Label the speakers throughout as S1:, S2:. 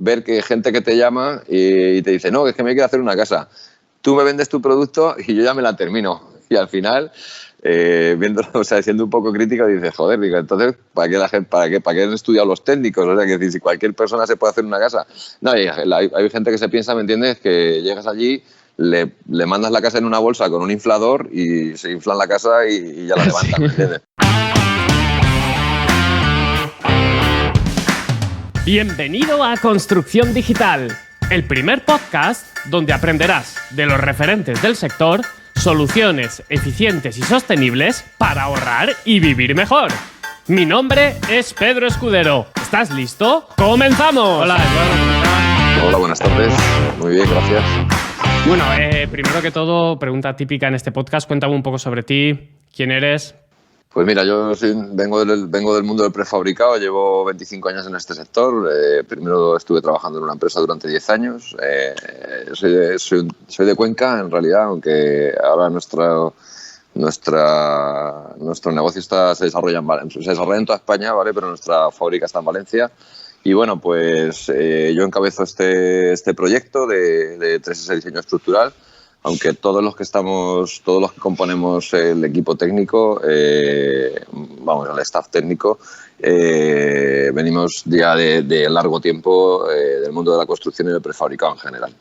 S1: ver que hay gente que te llama y te dice, no, es que me quiero hacer una casa. Tú me vendes tu producto y yo ya me la termino. Y al final, viéndolo, o sea, siendo un poco crítico, dices, joder, digo, entonces, ¿para qué han estudiado los técnicos? O sea, que si cualquier persona se puede hacer una casa. No, hay gente que se piensa, ¿me entiendes? Que llegas allí, le mandas la casa en una bolsa con un inflador y se inflan la casa y ya la levantan, sí. ¿Me entiendes?
S2: Bienvenido a Construcción Digital, el primer podcast donde aprenderás de los referentes del sector soluciones eficientes y sostenibles para ahorrar y vivir mejor. Mi nombre es Pedro Escudero. ¿Estás listo? ¡Comenzamos!
S3: Hola, Eduardo.
S1: Hola, buenas tardes. Muy bien, gracias.
S2: Bueno, primero que todo, pregunta típica en este podcast. Cuéntame un poco sobre ti. ¿Quién eres?
S1: Pues mira, yo vengo del mundo del prefabricado, llevo 25 años en este sector. Primero estuve trabajando en una empresa durante 10 años. Soy de Cuenca, en realidad, aunque ahora nuestro negocio se desarrolla en toda España, ¿vale? Pero nuestra fábrica está en Valencia. Y bueno, pues yo encabezo este proyecto de 3S Diseño Estructural. Aunque todos los que componemos el equipo técnico, el staff técnico, venimos ya de largo tiempo del mundo de la construcción y del prefabricado en general.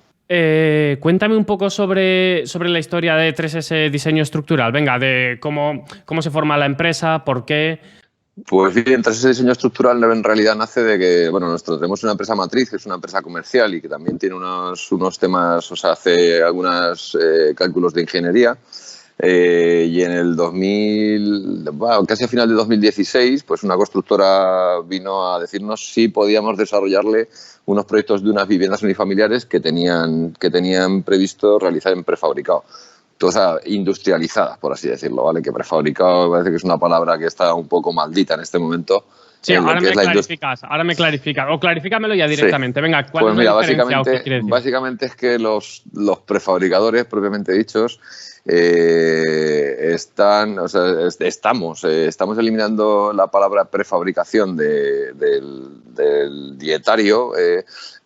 S2: Cuéntame un poco sobre la historia de 3S Diseño Estructural. Venga, de cómo se forma la empresa, por qué.
S1: Pues bien, 3S Diseño Estructural en realidad nace de que, nosotros tenemos una empresa matriz, que es una empresa comercial y que también tiene unos temas, hace algunos cálculos de ingeniería. Y en el casi a final de 2016, pues una constructora vino a decirnos si podíamos desarrollarle unos proyectos de unas viviendas unifamiliares que tenían previsto realizar en prefabricado. O sea, industrializadas, por así decirlo, ¿vale? Que prefabricado parece que es una palabra que está un poco maldita en este momento.
S2: Sí, ahora me clarificas. O clarifícamelo ya directamente. Sí. Venga, ¿cuál es la diferencia o qué quieres decir?
S1: Básicamente es que los prefabricadores, propiamente dichos, estamos eliminando la palabra prefabricación del dietario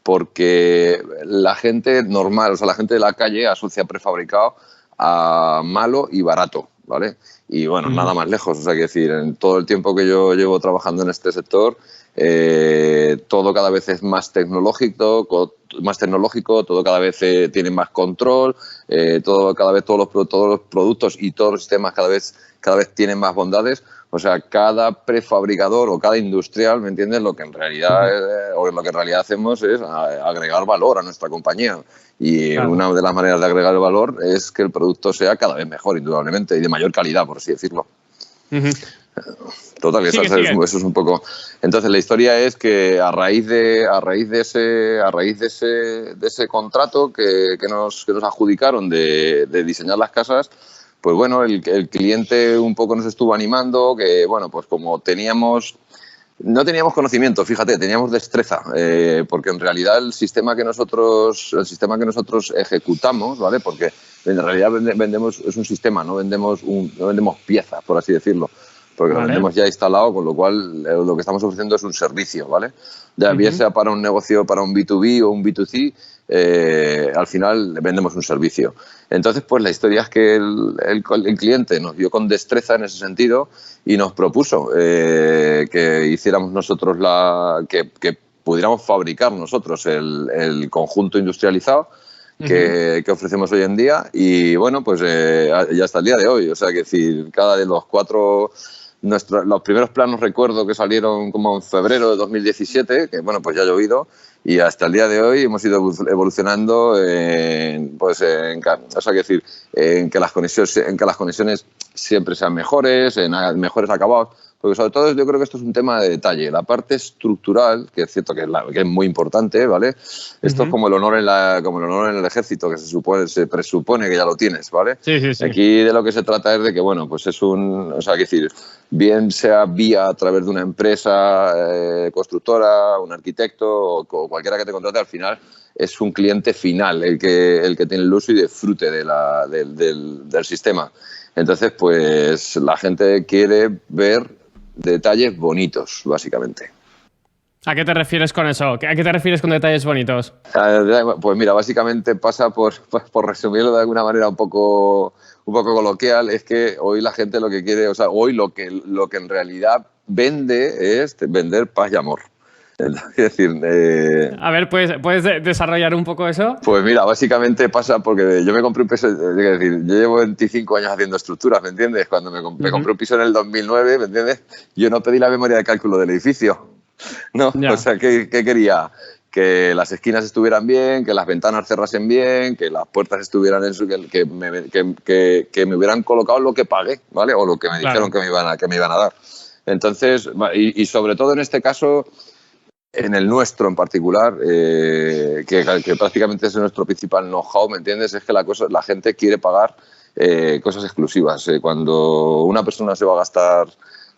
S1: porque la gente normal, la gente de la calle asocia prefabricado a malo y barato, ¿vale? Y bueno, nada más lejos, que decir, en todo el tiempo que yo llevo trabajando en este sector, todo cada vez es más tecnológico, todo cada vez tiene más control, todos los productos y todos los sistemas cada vez tienen más bondades. O sea, cada prefabricador o cada industrial, ¿me entiendes? Lo que en realidad hacemos es agregar valor a nuestra compañía. Y claro, una de las maneras de agregar el valor es que el producto sea cada vez mejor, indudablemente, y de mayor calidad, por así decirlo. Total, eso es un poco. Entonces, la historia es que a raíz de ese contrato que nos adjudicaron de diseñar las casas, pues bueno, el cliente un poco nos estuvo animando, que bueno, pues como no teníamos conocimiento, fíjate, teníamos destreza, porque en realidad el sistema que nosotros ejecutamos, ¿vale? Porque en realidad vendemos, es un sistema, no vendemos piezas, por así decirlo, porque lo vendemos ya instalado, con lo cual lo que estamos ofreciendo es un servicio, ¿vale? Ya bien sea para un negocio, para un B2B o un B2C, al final vendemos un servicio. Entonces, pues la historia es que el cliente nos vio con destreza en ese sentido y nos propuso que hiciéramos nosotros que pudiéramos fabricar nosotros el conjunto industrializado que ofrecemos hoy en día. Y bueno, pues ya hasta el día de hoy. O sea, que decir, cada de los cuatro... los primeros planos recuerdo que salieron como en febrero de 2017, que bueno, pues ya ha llovido, y hasta el día de hoy hemos ido evolucionando en que las conexiones siempre sean mejores, en mejores acabados, porque sobre todo yo creo que esto es un tema de detalle. La parte estructural, que es cierto que es muy importante, ¿vale? Esto es como el honor en el ejército, que se presupone que ya lo tienes, ¿vale?
S2: Sí.
S1: Aquí de lo que se trata es de que, bueno, pues es bien sea a través de una empresa constructora, un arquitecto o cualquiera que te contrate, al final es un cliente final el que tiene el uso y disfrute del sistema. Entonces, pues la gente quiere ver detalles bonitos, básicamente.
S2: ¿A qué te refieres con eso? ¿A qué te refieres con detalles bonitos?
S1: Pues mira, básicamente pasa por resumirlo de alguna manera un poco coloquial, es que hoy la gente lo que quiere, o sea, hoy lo que en realidad vende es vender paz y amor. Es decir,
S2: a ver, ¿puedes desarrollar un poco eso?
S1: Pues mira, básicamente pasa porque yo me compré un piso, es decir, yo llevo 25 años haciendo estructuras, ¿me entiendes? Cuando me compré un piso en el 2009, ¿me entiendes? Yo no pedí la memoria de cálculo del edificio, ¿no?
S2: Ya.
S1: O sea, ¿qué quería? Que las esquinas estuvieran bien, que las ventanas cerrasen bien, que las puertas estuvieran en su... que me hubieran colocado lo que pagué, ¿vale? O lo que me dijeron que me iban a dar. Entonces, y sobre todo en este caso... En el nuestro en particular, que prácticamente es nuestro principal know-how, ¿me entiendes? Es que la gente quiere pagar cosas exclusivas. Cuando una persona se va a gastar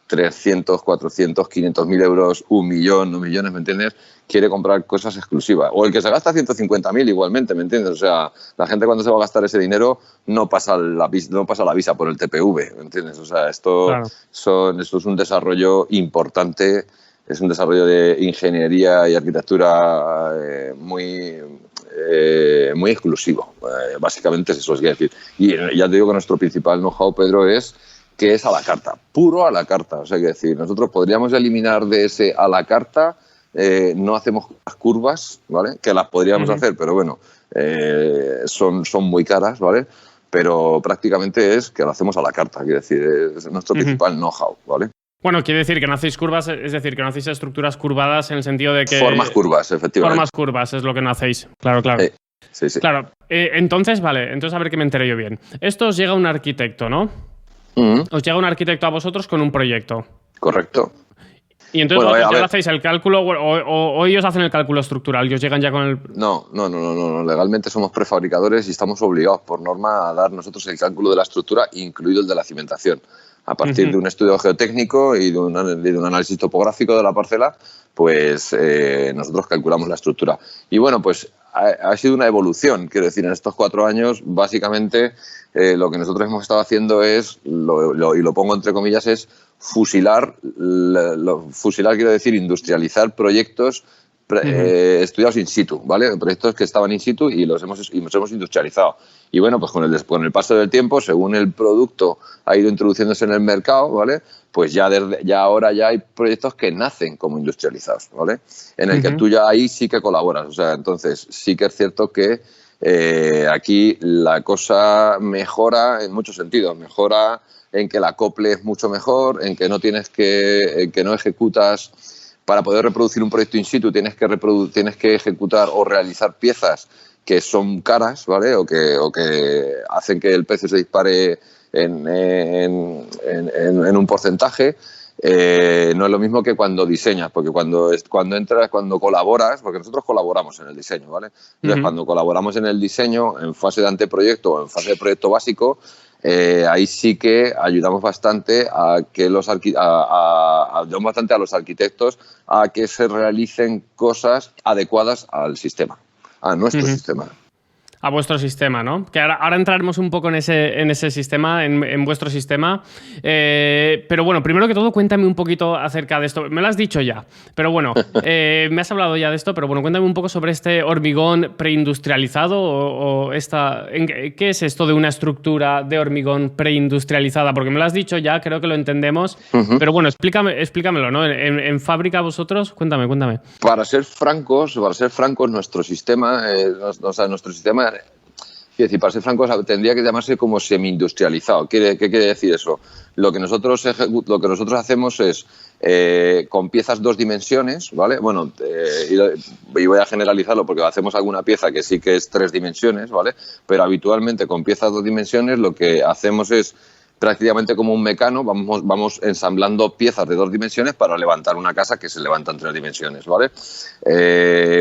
S1: 300, 400, 500.000 euros, 1 millón, 2 millones, ¿me entiendes? Quiere comprar cosas exclusivas. O el que se gasta 150.000 igualmente, ¿me entiendes? O sea, la gente cuando se va a gastar ese dinero no pasa la visa por el TPV, ¿me entiendes? O sea, esto es un desarrollo importante. Es un desarrollo de ingeniería y arquitectura muy exclusivo. Básicamente es eso, es decir. Y ya te digo que nuestro principal know-how, Pedro, es que es a la carta, puro a la carta. O sea, que decir, nosotros podríamos eliminar de ese a la carta, no hacemos las curvas, ¿vale? Que las podríamos hacer, pero bueno, son muy caras, ¿vale? Pero prácticamente es que lo hacemos a la carta, quiero decir, es nuestro principal know-how, ¿vale?
S2: Bueno, quiere decir que no hacéis curvas, es decir, que no hacéis estructuras curvadas en el sentido de que...
S1: Formas curvas, efectivamente.
S2: Formas curvas es lo que no hacéis, claro.
S1: Sí.
S2: Claro, entonces, vale, entonces a ver que me enteré yo bien. Esto os llega un arquitecto, ¿no? Os llega un arquitecto a vosotros con un proyecto.
S1: Correcto.
S2: Y entonces vosotros ya hacéis el cálculo o ellos hacen el cálculo estructural y os llegan ya con el...
S1: No. Legalmente somos prefabricadores y estamos obligados por norma a dar nosotros el cálculo de la estructura, incluido el de la cimentación. A partir de un estudio geotécnico y de un análisis topográfico de la parcela, pues nosotros calculamos la estructura. Y bueno, pues ha sido una evolución, quiero decir, en estos 4 años, básicamente lo que nosotros hemos estado haciendo es, y lo pongo entre comillas, es fusilar, quiero decir, industrializar proyectos estudiados in situ, ¿vale? Proyectos que estaban in situ y los hemos industrializado. Y bueno, pues con el paso del tiempo, según el producto ha ido introduciéndose en el mercado, ¿vale? Pues ya ahora hay proyectos que nacen como industrializados, ¿vale? En el que tú ya ahí sí que colaboras. O sea, entonces sí que es cierto que aquí la cosa mejora en muchos sentidos. Mejora en que el acople es mucho mejor, en que no ejecutas... Para poder reproducir un proyecto in situ tienes que ejecutar o realizar piezas que son caras, ¿vale? O que hacen que el precio se dispare en un porcentaje. No es lo mismo que cuando diseñas, porque cuando colaboras, porque nosotros colaboramos en el diseño, ¿vale? Entonces, cuando colaboramos en el diseño, en fase de anteproyecto o en fase de proyecto básico, ahí sí que ayudamos bastante ayudamos bastante a los arquitectos a que se realicen cosas adecuadas al sistema, a nuestro sistema.
S2: A vuestro sistema, ¿no? Que ahora entraremos un poco en ese sistema, en vuestro sistema. Pero bueno, primero que todo, cuéntame un poquito acerca de esto. Me lo has dicho ya, pero bueno, me has hablado ya de esto, pero bueno, cuéntame un poco sobre este hormigón preindustrializado ¿qué es esto de una estructura de hormigón preindustrializada? Porque me lo has dicho ya, creo que lo entendemos, pero bueno, explícamelo, ¿no? En fábrica vosotros, cuéntame.
S1: Para ser francos, nuestro sistema, quiero decir, para ser francos, tendría que llamarse como semi-industrializado. ¿Qué quiere decir eso? Lo que nosotros hacemos es, con piezas 2 dimensiones, ¿vale? Bueno, y voy a generalizarlo porque hacemos alguna pieza que sí que es 3 dimensiones, ¿vale? Pero habitualmente con piezas 2 dimensiones lo que hacemos es prácticamente como un mecano, vamos ensamblando piezas de 2 dimensiones para levantar una casa que se levanta en 3 dimensiones, ¿vale?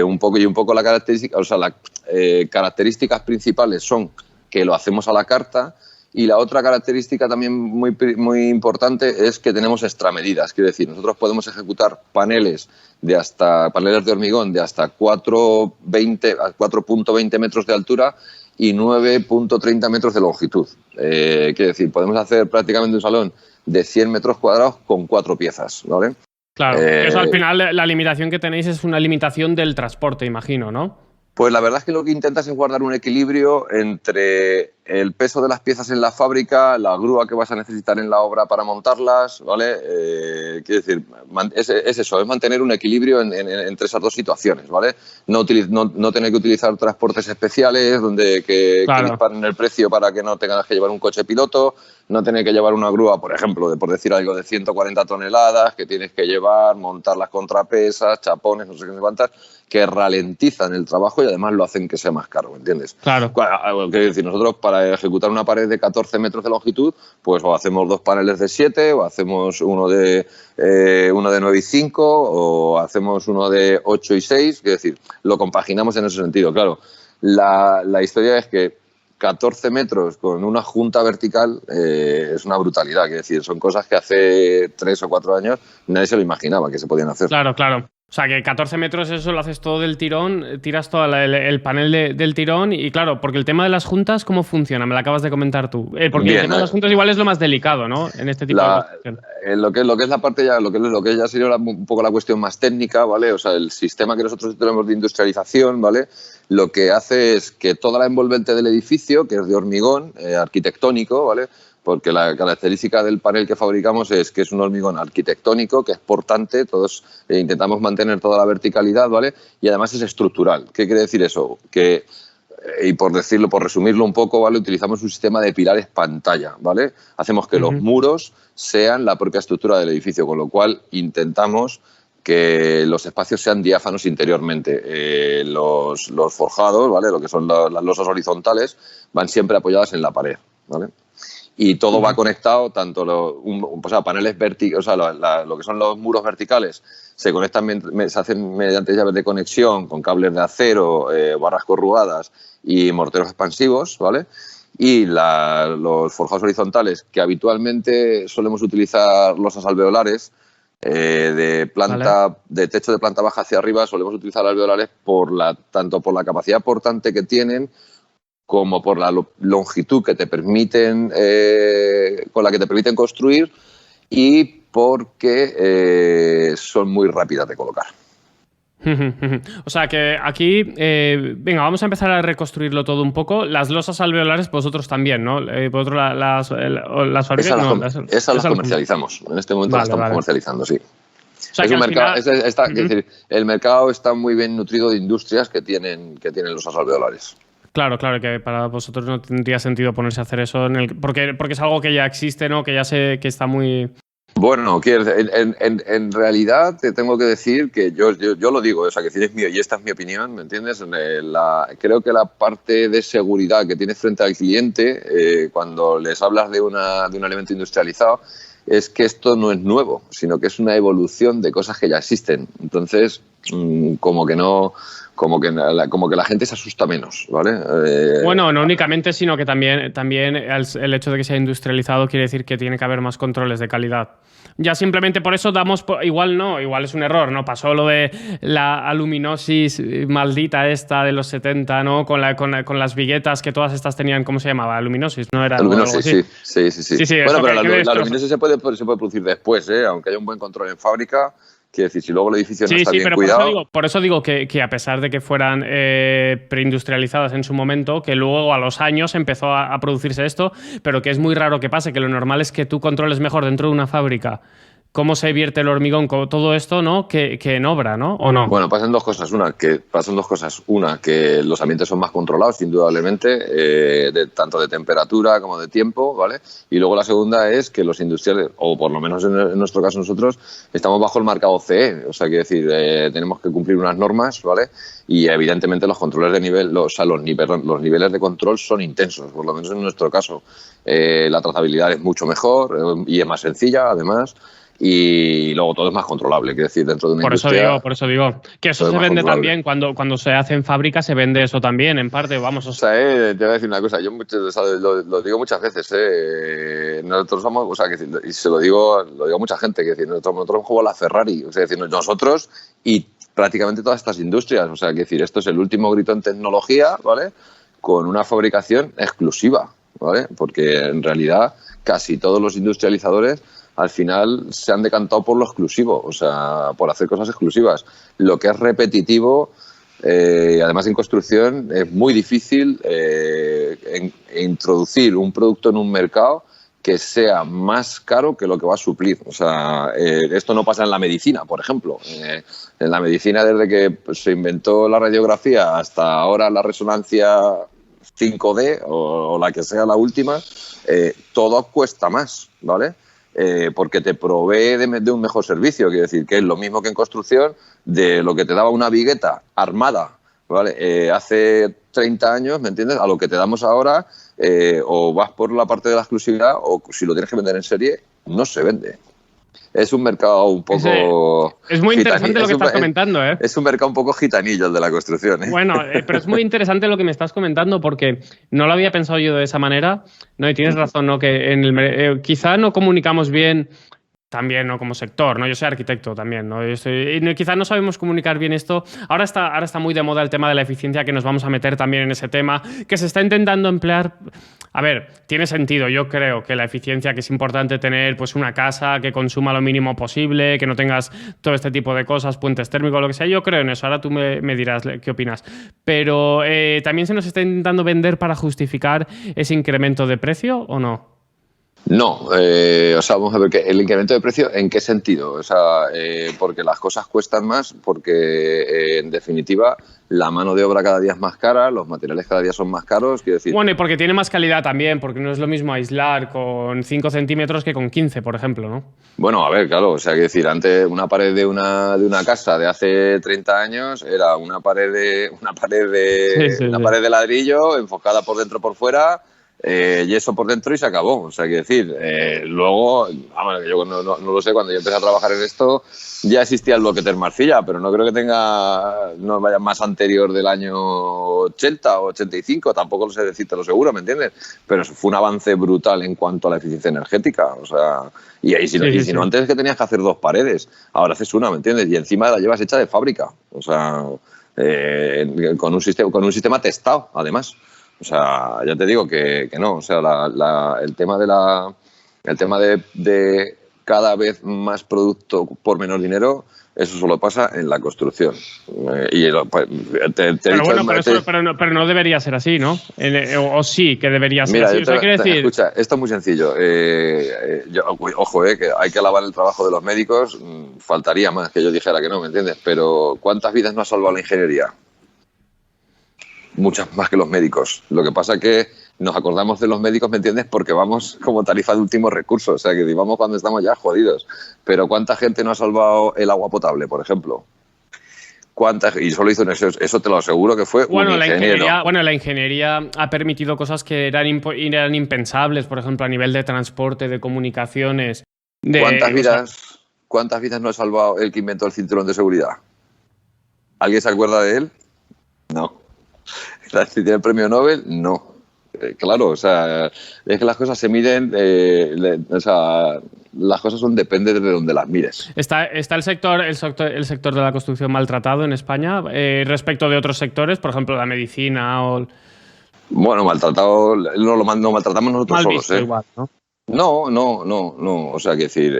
S1: Un poco la característica, o sea, las características principales son que lo hacemos a la carta, y la otra característica también muy importante es que tenemos extramedidas, quiero decir, nosotros podemos ejecutar paneles de hormigón de hasta 4.20 metros de altura y 9.30 metros de longitud. Quiero decir, podemos hacer prácticamente un salón de 100 metros cuadrados con 4 piezas, ¿vale?
S2: Claro, eso al final la limitación que tenéis es una limitación del transporte, imagino, ¿no?
S1: Pues la verdad es que lo que intentas es guardar un equilibrio entre el peso de las piezas en la fábrica, la grúa que vas a necesitar en la obra para montarlas, ¿vale? Quiero decir, es eso, es mantener un equilibrio entre esas dos situaciones, ¿vale? No tener que utilizar transportes especiales que disparen el precio para que no tengas que llevar un coche piloto, no tener que llevar una grúa, por ejemplo, por decir algo, de 140 toneladas, que tienes que llevar, montar las contrapesas, chapones, no sé qué cuántas, que ralentizan el trabajo y además lo hacen que sea más caro, ¿me entiendes?
S2: Claro.
S1: Quiero decir, nosotros para ejecutar una pared de 14 metros de longitud, pues o hacemos 2 paneles de 7, o hacemos uno de 9 y 5, o hacemos uno de 8 y 6, es decir, lo compaginamos en ese sentido. Claro, la historia es que 14 metros con una junta vertical es una brutalidad, es decir, son cosas que hace 3 o 4 años nadie se lo imaginaba que se podían hacer.
S2: Claro, claro. O sea, que 14 metros eso lo haces todo del tirón, tiras todo el panel del tirón y claro, porque el tema de las juntas, ¿cómo funciona? Me lo acabas de comentar tú. Porque bien, el tema de las juntas igual es lo más delicado, ¿no? En este tipo de construcción.
S1: Lo que es la parte ya, lo que ya sería un poco la cuestión más técnica, ¿vale? O sea, el sistema que nosotros tenemos de industrialización, ¿vale? Lo que hace es que toda la envolvente del edificio, que es de hormigón arquitectónico, ¿vale? Porque la característica del panel que fabricamos es que es un hormigón arquitectónico, que es portante, todos intentamos mantener toda la verticalidad, ¿vale? Y además es estructural. ¿Qué quiere decir eso? Que, y por resumirlo un poco, ¿vale? Utilizamos un sistema de pilares pantalla, ¿vale? Hacemos que los muros sean la propia estructura del edificio, con lo cual intentamos que los espacios sean diáfanos interiormente. Los forjados, ¿vale? Lo que son las losas horizontales, van siempre apoyadas en la pared, ¿vale? Y todo va conectado, tanto paneles verticales, o sea, lo que son los muros verticales se conectan, se hacen mediante llaves de conexión con cables de acero, barras corrugadas y morteros expansivos, ¿vale? Y los forjados horizontales, que habitualmente solemos utilizar losas alveolares, de techo de planta baja hacia arriba, solemos utilizar alveolares tanto por la capacidad portante que tienen, como por la longitud que te permiten, con la que te permiten construir, y porque son muy rápidas de colocar.
S2: O sea que aquí, venga, vamos a empezar a reconstruirlo todo un poco. Las losas alveolares, vosotros también, ¿no? Vosotros las fábricas.
S1: Esas las comercializamos. En este momento las estamos comercializando, sí.
S2: O sea,
S1: es un mercado, es decir, el mercado está muy bien nutrido de industrias que tienen losas alveolares.
S2: Claro, que para vosotros no tendría sentido ponerse a hacer eso porque es algo que ya existe, ¿no? Que ya sé que está muy...
S1: Bueno, en realidad te tengo que decir que yo lo digo, o sea, que tienes mío y esta es mi opinión, ¿me entiendes? Creo que la parte de seguridad que tienes frente al cliente, cuando les hablas de un elemento industrializado, es que esto no es nuevo, sino que es una evolución de cosas que ya existen. Entonces, como que la gente se asusta menos, ¿vale?
S2: Bueno, no únicamente, sino que también el hecho de que sea industrializado quiere decir que tiene que haber más controles de calidad. Ya simplemente por eso igual es un error, ¿no? Pasó lo de la aluminosis maldita esta de los 70, ¿no? Con las viguetas que todas estas tenían, ¿cómo se llamaba? Aluminosis, ¿no? Era
S1: aluminosis, sí. Bueno, pero la aluminosis se puede producir después, ¿eh? Aunque haya un buen control en fábrica. Quiere decir, si luego el edificio no está bien cuidado...
S2: Por eso digo que a pesar de que fueran preindustrializadas en su momento, que luego a los años empezó a producirse esto, pero que es muy raro que pase, que lo normal es que tú controles mejor dentro de una fábrica cómo se vierte el hormigón, todo esto, ¿no? Que en obra, ¿no? ¿O no?
S1: Bueno, pasan dos cosas. Una, que los ambientes son más controlados, indudablemente, tanto de temperatura como de tiempo, ¿vale? Y luego la segunda es que los industriales, o por lo menos en nuestro caso nosotros, estamos bajo el marcado CE. O sea, quiere decir, tenemos que cumplir unas normas, ¿vale? Y evidentemente los controles de nivel, los niveles de control son intensos, por lo menos en nuestro caso. La trazabilidad es mucho mejor y es más sencilla, además. Y luego todo es más controlable, quiero decir, dentro de una industria...
S2: Por eso digo. Que eso se vende también, cuando se hace en fábrica se vende eso también, en parte, vamos.
S1: O sea, te voy a decir una cosa, yo lo digo muchas veces, nosotros somos, o sea, y se lo digo a mucha gente, que decir, nosotros hemos jugado a la Ferrari, o sea, decir, nosotros y prácticamente todas estas industrias, o sea, que decir, esto es el último grito en tecnología, ¿vale? Con una fabricación exclusiva, ¿vale? Porque en realidad casi todos los industrializadores al final se han decantado por lo exclusivo, o sea, por hacer cosas exclusivas. Lo que es repetitivo, además en construcción, es muy difícil introducir un producto en un mercado que sea más caro que lo que va a suplir. O sea, esto no pasa en la medicina, por ejemplo. En la medicina, desde que se inventó la radiografía hasta ahora la resonancia 5D o la que sea la última, todo cuesta más, ¿vale? Porque te provee de un mejor servicio. Quiero decir, que es lo mismo que en construcción, de lo que te daba una vigueta armada, ¿vale? Hace 30 años, ¿me entiendes? A lo que te damos ahora, o vas por la parte de la exclusividad, o si lo tienes que vender en serie, no se vende. Es un mercado un poco...
S2: Es muy interesante lo que estás comentando, ¿eh?
S1: Es un mercado un poco gitanillo el de la construcción, ¿eh?
S2: Bueno, pero es muy interesante lo que me estás comentando, porque no lo había pensado yo de esa manera, ¿no? Y tienes razón, ¿no? Que en quizá no comunicamos bien... También, ¿no? Como sector, ¿no? Yo soy arquitecto también, ¿no? Quizás no sabemos comunicar bien esto. Ahora está muy de moda el tema de la eficiencia, que nos vamos a meter también en ese tema, que se está intentando emplear. A ver, tiene sentido. Yo creo que la eficiencia, que es importante tener pues una casa que consuma lo mínimo posible, que no tengas todo este tipo de cosas, puentes térmicos, lo que sea. Yo creo en eso. Ahora tú me dirás qué opinas. Pero también se nos está intentando vender para justificar ese incremento de precio, ¿o no?
S1: No, o sea, vamos a ver, el incremento de precio, ¿en qué sentido? O sea, porque las cosas cuestan más, porque en definitiva la mano de obra cada día es más cara, los materiales cada día son más caros, quiero decir...
S2: Bueno, y porque tiene más calidad también, porque no es lo mismo aislar con 5 centímetros que con 15, por ejemplo, ¿no?
S1: Bueno, a ver, claro, o sea, quiero decir, antes una pared de una casa de hace 30 años era una pared de ladrillo enfocada por dentro por fuera, yeso por dentro y se acabó. O sea, quiero decir, luego, vamos, yo no lo sé, cuando yo empecé a trabajar en esto ya existía el bloque Termarcilla, pero no creo que no vaya más anterior del año 80 o 85, tampoco lo sé decirte lo seguro, ¿me entiendes? Pero fue un avance brutal en cuanto a la eficiencia energética, o sea, si no antes que tenías que hacer 2 paredes, ahora haces una, ¿me entiendes? Y encima la llevas hecha de fábrica, o sea, con un sistema testado, además. O sea, ya te digo que no, o sea, el tema de cada vez más producto por menos dinero, eso solo pasa en la construcción.
S2: Pero no debería ser así, ¿no? O sí que debería ser así.
S1: Escucha, esto es muy sencillo. Ojo, que hay que alabar el trabajo de los médicos. Faltaría más que yo dijera que no, ¿me entiendes? Pero ¿cuántas vidas no ha salvado la ingeniería? Muchas más que los médicos. Lo que pasa es que nos acordamos de los médicos, ¿me entiendes? Porque vamos como tarifa de último recurso, o sea, que vamos cuando estamos ya jodidos. Pero ¿cuánta gente no ha salvado el agua potable, por ejemplo? Y solo hizo eso te lo aseguro que fue un ingeniero.
S2: La ingeniería ha permitido cosas que eran impensables, por ejemplo, a nivel de transporte, de comunicaciones.
S1: ¿Cuántas vidas no ha salvado el que inventó el cinturón de seguridad? ¿Alguien se acuerda de él? No. Si tiene el premio Nobel, no. Claro, o sea, es que las cosas se miden, o sea, las cosas depende de donde las mires.
S2: ¿Está el sector de la construcción maltratado en España respecto de otros sectores, por ejemplo, la medicina o...?
S1: Bueno, maltratado, no maltratamos nosotros solos, ¿eh?
S2: Igual, ¿no?
S1: No. O sea, que decir,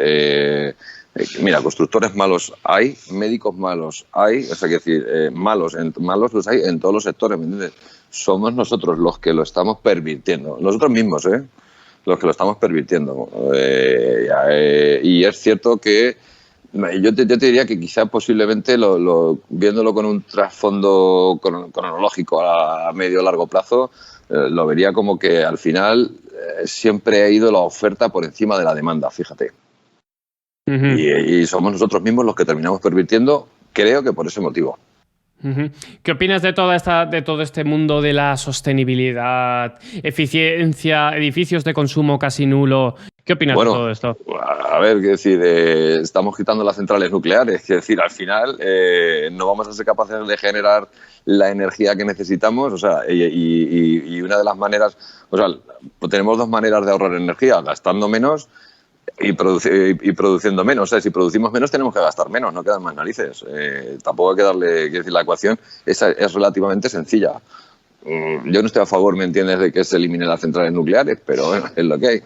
S1: mira, constructores malos hay, médicos malos hay, o sea, que decir, malos los hay en todos los sectores, ¿me entiendes? Somos nosotros los que lo estamos pervirtiendo, nosotros mismos, los que lo estamos pervirtiendo. Y es cierto que yo te diría que quizá posiblemente viéndolo con un trasfondo cronológico a medio o largo plazo, lo vería como que al final siempre ha ido la oferta por encima de la demanda, fíjate. Uh-huh. Y somos nosotros mismos los que terminamos pervirtiendo, creo que por ese motivo.
S2: Uh-huh. ¿Qué opinas de todo este mundo de la sostenibilidad, eficiencia, edificios de consumo casi nulo? ¿Qué opinas de todo esto?
S1: A ver, quiero decir, estamos quitando las centrales nucleares, quiero decir, al final no vamos a ser capaces de generar la energía que necesitamos, o sea, y una de las maneras, o sea, tenemos 2 maneras de ahorrar energía, gastando menos y produciendo menos. O sea, si producimos menos tenemos que gastar menos, no quedan más narices. Tampoco hay que darle, quiero decir, la ecuación es relativamente sencilla. yo no estoy a favor, ¿me entiendes?, de que se eliminen las centrales nucleares, pero bueno, es lo que hay.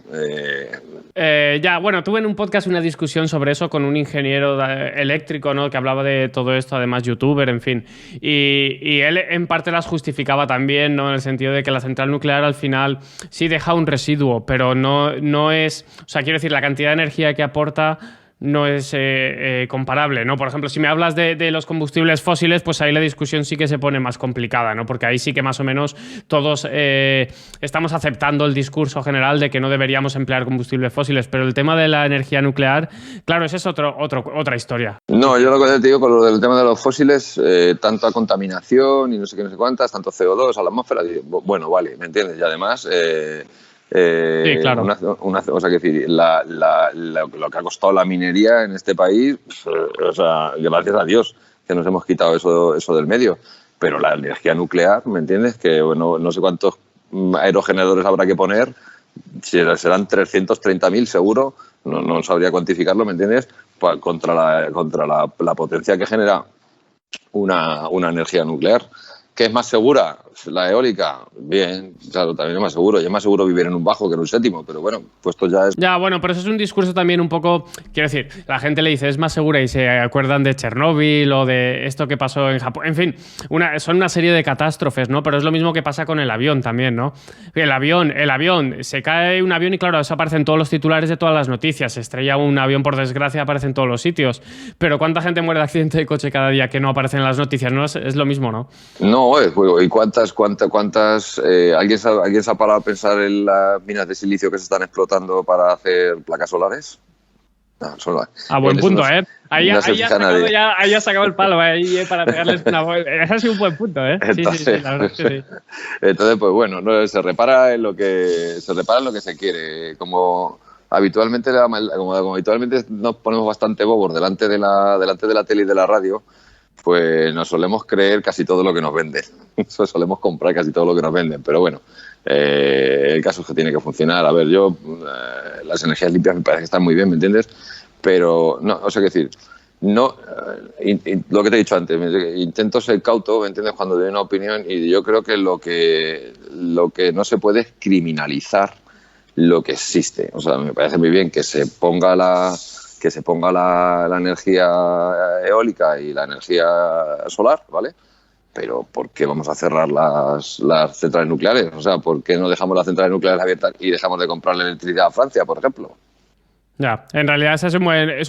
S2: Bueno, tuve en un podcast una discusión sobre eso con un ingeniero eléctrico, ¿no?, que hablaba de todo esto, además youtuber, en fin. Y él en parte las justificaba también, ¿no?, en el sentido de que la central nuclear al final sí deja un residuo, pero no es... O sea, quiero decir, la cantidad de energía que aporta no es comparable, ¿no? Por ejemplo, si me hablas de los combustibles fósiles, pues ahí la discusión sí que se pone más complicada, ¿no? Porque ahí sí que más o menos todos estamos aceptando el discurso general de que no deberíamos emplear combustibles fósiles, pero el tema de la energía nuclear, claro, esa es otra historia.
S1: No, yo lo que te digo con lo del tema de los fósiles, tanta contaminación y no sé qué, no sé cuántas, tanto CO2 a la atmósfera, bueno, vale, ¿me entiendes? Y además...
S2: sí, claro.
S1: O sea, que decir, lo que ha costado la minería en este país, o sea, gracias a Dios que nos hemos quitado eso del medio. Pero la energía nuclear, ¿me entiendes? Que bueno, no sé cuántos aerogeneradores habrá que poner, serán 330.000 seguro, no sabría cuantificarlo, ¿me entiendes? Contra la potencia que genera una energía nuclear. ¿Qué es más segura? La eólica, bien, claro, también es más seguro. Y es más seguro vivir en un bajo que en un séptimo, pero bueno, pues esto ya es...
S2: Ya, bueno, pero eso es un discurso también un poco... Quiero decir, la gente le dice es más segura y se acuerdan de Chernóbil o de esto que pasó en Japón. En fin, son una serie de catástrofes, ¿no? Pero es lo mismo que pasa con el avión también, ¿no? El avión, se cae un avión y claro, eso aparece en todos los titulares de todas las noticias. Se estrella un avión, por desgracia, aparece en todos los sitios. Pero ¿cuánta gente muere de accidente de coche cada día que no aparece en las noticias? ¿No? Es lo mismo, ¿no?
S1: No, ¿y cuántas ¿alguien se ha parado a pensar en las minas de silicio que se están explotando para hacer placas solares? No,
S2: buen punto, ¿eh? Ahí ha sacado el palo para pegarles una vuelta. Ese ha sido un buen punto, ¿eh?
S1: Entonces,
S2: sí, la verdad es que sí.
S1: Entonces, pues bueno, se repara en lo que se quiere. Como habitualmente nos ponemos bastante bobos delante de la tele y de la radio, pues nos solemos creer casi todo lo que nos venden. Solemos comprar casi todo lo que nos venden. Pero bueno, el caso es que tiene que funcionar. A ver, las energías limpias me parece que están muy bien, ¿me entiendes? Pero, no, o sea, que decir, no, lo que te he dicho antes, intento ser cauto, ¿me entiendes?, cuando doy una opinión, y yo creo que lo que no se puede es criminalizar lo que existe. O sea, me parece muy bien que se ponga la energía eólica y la energía solar, ¿vale? Pero ¿por qué vamos a cerrar las centrales nucleares? O sea, ¿por qué no dejamos las centrales nucleares abiertas y dejamos de comprarle electricidad a Francia, por ejemplo?
S2: Ya, en realidad ese es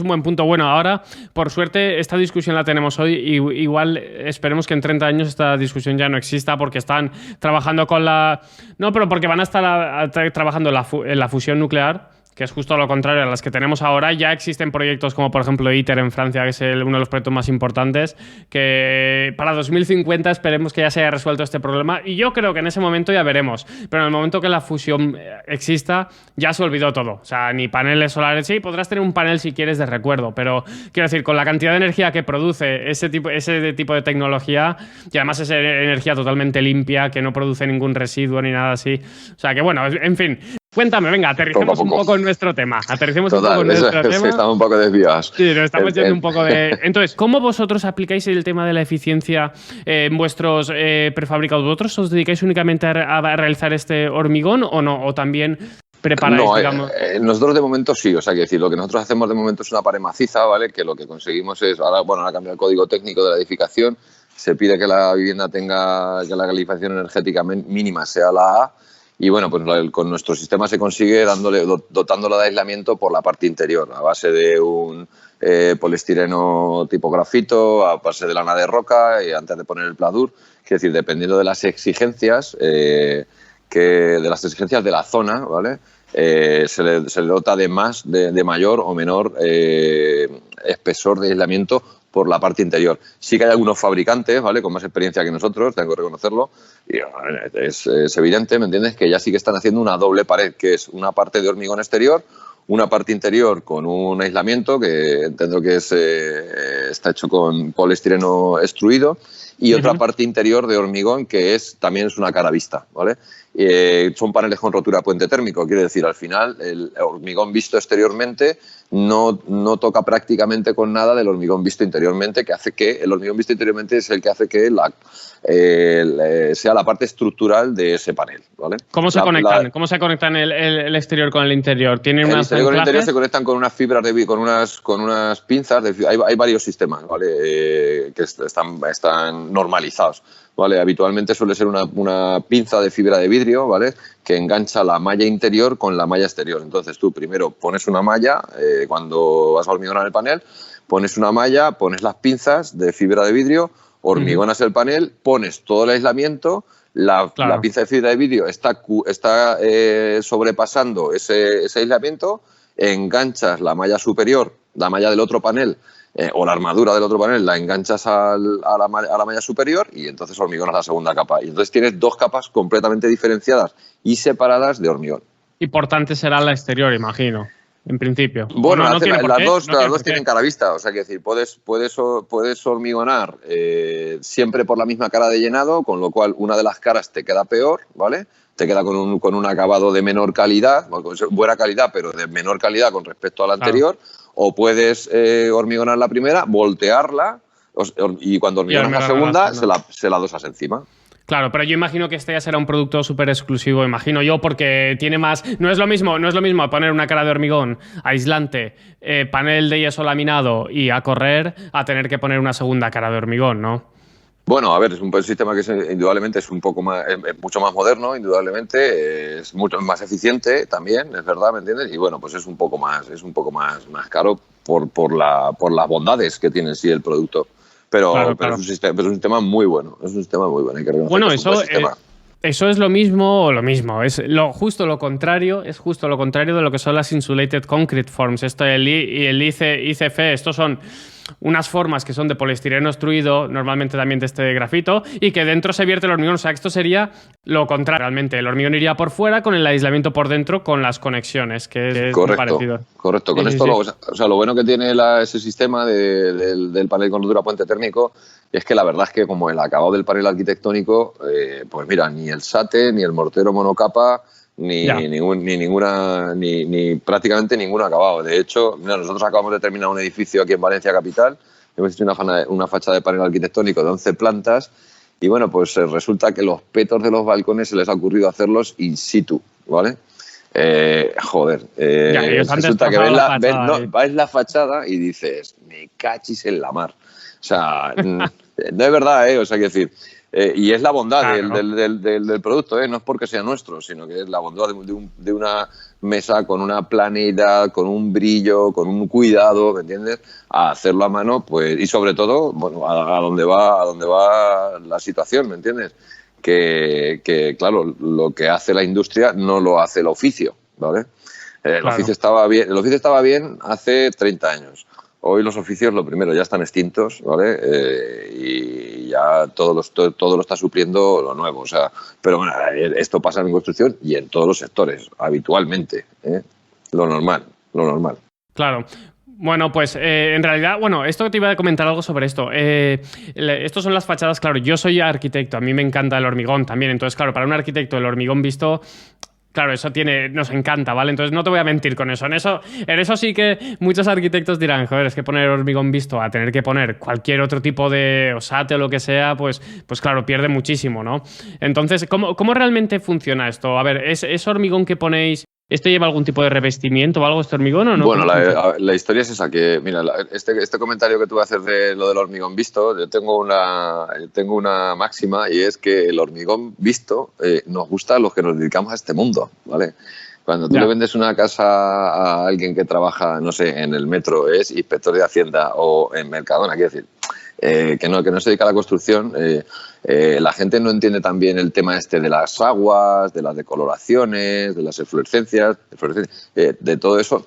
S2: un buen punto. Bueno, ahora, por suerte, esta discusión la tenemos hoy y igual esperemos que en 30 años esta discusión ya no exista porque están trabajando con la... No, pero porque van a estar trabajando en la fusión nuclear, que es justo lo contrario a las que tenemos ahora. Ya existen proyectos como, por ejemplo, ITER en Francia, que es uno de los proyectos más importantes, que para 2050 esperemos que ya se haya resuelto este problema. Y yo creo que en ese momento ya veremos. Pero en el momento que la fusión exista, ya se olvidó todo. O sea, ni paneles solares. Sí, podrás tener un panel si quieres de recuerdo, pero quiero decir, con la cantidad de energía que produce ese tipo de tecnología, y además es energía totalmente limpia, que no produce ningún residuo ni nada así. O sea, que bueno, en fin... Cuéntame, venga, aterricemos un poco en nuestro tema. Estamos
S1: un poco desviados.
S2: Sí, nos estamos yendo un poco de... Entonces, ¿cómo vosotros aplicáis el tema de la eficiencia en vuestros prefabricados? ¿Vosotros os dedicáis únicamente a realizar este hormigón o no? ¿O también preparáis, digamos...?
S1: Nosotros de momento sí. O sea, que decir, lo que nosotros hacemos de momento es una pared maciza, ¿vale? Que lo que conseguimos es... Ahora cambia el código técnico de la edificación. Se pide que la vivienda tenga... que la calificación energética mínima sea la A. Y bueno, pues con nuestro sistema se consigue dotándola de aislamiento por la parte interior, a base de un poliestireno tipo grafito, a base de lana de roca y antes de poner el pladur. Es decir, dependiendo de las exigencias, de la zona, ¿vale? Se le dota de mayor o menor espesor de aislamiento por la parte interior. Sí que hay algunos fabricantes, ¿vale?, con más experiencia que nosotros, tengo que reconocerlo, y es evidente, ¿me entiendes?, que ya sí que están haciendo una doble pared, que es una parte de hormigón exterior, una parte interior con un aislamiento que entiendo que está hecho con poliestireno extruido, y otra parte interior de hormigón que también es una cara vista, ¿vale? Son paneles con rotura puente térmico, quiere decir, al final el hormigón visto exteriormente no toca prácticamente con nada del hormigón visto interiormente, que hace que el hormigón visto interiormente es el que hace que sea la parte estructural de ese panel, ¿vale?
S2: ¿Cómo se conectan? ¿Cómo se conectan el exterior con el interior? ¿Tienen unas
S1: exterior con el interior se conectan con unas fibras con unas pinzas. Hay varios sistemas, ¿vale? Que están normalizados, ¿vale? Habitualmente suele ser una pinza de fibra de vidrio, ¿vale? Que engancha la malla interior con la malla exterior. Entonces tú primero pones una malla, cuando vas a hormigonar el panel, pones una malla, pones las pinzas de fibra de vidrio, hormigonas el panel, pones todo el aislamiento, la pinza de fibra de vidrio está sobrepasando ese aislamiento, enganchas la malla superior, la malla del otro panel, o la armadura del otro panel, la enganchas a la malla superior y entonces hormigonas la segunda capa. Y entonces tienes 2 capas completamente diferenciadas y separadas de hormigón.
S2: Importante será la exterior, imagino. En principio.
S1: Bueno, las dos tienen cara vista, o sea, que decir, puedes hormigonar siempre por la misma cara de llenado, con lo cual una de las caras te queda peor, ¿vale? Te queda con un acabado de menor calidad, buena calidad, pero de menor calidad con respecto a la anterior, o puedes hormigonar la primera, voltearla, y cuando hormigonas la segunda, se la dosas encima.
S2: Claro, pero yo imagino que este ya será un producto súper exclusivo, imagino yo, porque tiene más... No es lo mismo poner una cara de hormigón aislante, panel de yeso laminado y a correr, a tener que poner una segunda cara de hormigón, ¿no?
S1: Bueno, a ver, es un sistema que indudablemente es un poco más, es mucho más moderno, indudablemente, es mucho más eficiente también, es verdad, ¿me entiendes? Y bueno, pues es un poco más caro por las bondades que tiene en sí el producto. Pero es un sistema muy bueno. Es un sistema muy bueno. Hay que reconocer que es un buen sistema.
S2: Eso es lo mismo. Es justo lo contrario de lo que son las Insulated Concrete Forms. Esto y el ICF, estos son unas formas que son de poliestireno extruido, normalmente también de este grafito, y que dentro se vierte el hormigón. O sea, esto sería lo contrario. Realmente el hormigón iría por fuera con el aislamiento por dentro con las conexiones, que es muy parecido.
S1: Correcto. Con esto, o sea, lo bueno que tiene ese sistema del panel con ruptura puente térmico es que la verdad es que como el acabado del panel arquitectónico, pues mira, ni el SATE, ni el mortero monocapa, ni prácticamente ningún acabado. De hecho, mira, nosotros acabamos de terminar un edificio aquí en Valencia capital, hemos hecho una fachada de panel arquitectónico de 11 plantas y bueno, pues resulta que los petos de los balcones se les ha ocurrido hacerlos in situ, ¿vale? Resulta que ves la fachada y dices, me cachis en la mar. O sea, no es verdad, o sea, quiero decir, y es la bondad del producto, no es porque sea nuestro, sino que es la bondad de una mesa con una planeidad, con un brillo, con un cuidado, ¿me entiendes? A hacerlo a mano, pues, y sobre todo, bueno, a dónde va la situación, ¿me entiendes? Que claro, lo que hace la industria no lo hace el oficio, ¿vale? El oficio estaba bien hace 30 años. Hoy los oficios, lo primero, ya están extintos, ¿vale? Y ya todo lo está supliendo lo nuevo. O sea, pero bueno, esto pasa en construcción y en todos los sectores, habitualmente, lo normal.
S2: Claro. Bueno, pues en realidad, esto te iba a comentar algo sobre esto. Estos son las fachadas, claro, yo soy arquitecto, a mí me encanta el hormigón también, entonces, claro, para un arquitecto el hormigón visto... Claro, eso nos encanta, ¿vale? Entonces no te voy a mentir con eso. En eso sí que muchos arquitectos dirán, joder, es que poner hormigón visto a tener que poner cualquier otro tipo de osate o lo que sea, pues claro, pierde muchísimo, ¿no? Entonces, ¿cómo realmente funciona esto? A ver, ¿es hormigón que ponéis? ¿Esto lleva algún tipo de revestimiento o algo, este hormigón, o no?
S1: Bueno, la historia es esa, que mira, este comentario que tú haces de lo del hormigón visto, yo tengo una máxima y es que el hormigón visto nos gusta a los que nos dedicamos a este mundo, ¿vale? Cuando tú le vendes una casa a alguien que trabaja, no sé, en el metro, es inspector de Hacienda o en Mercadona, quiero decir, que no se dedica a la construcción, la gente no entiende también el tema de las aguas, de las decoloraciones, de las eflorescencias, de todo eso,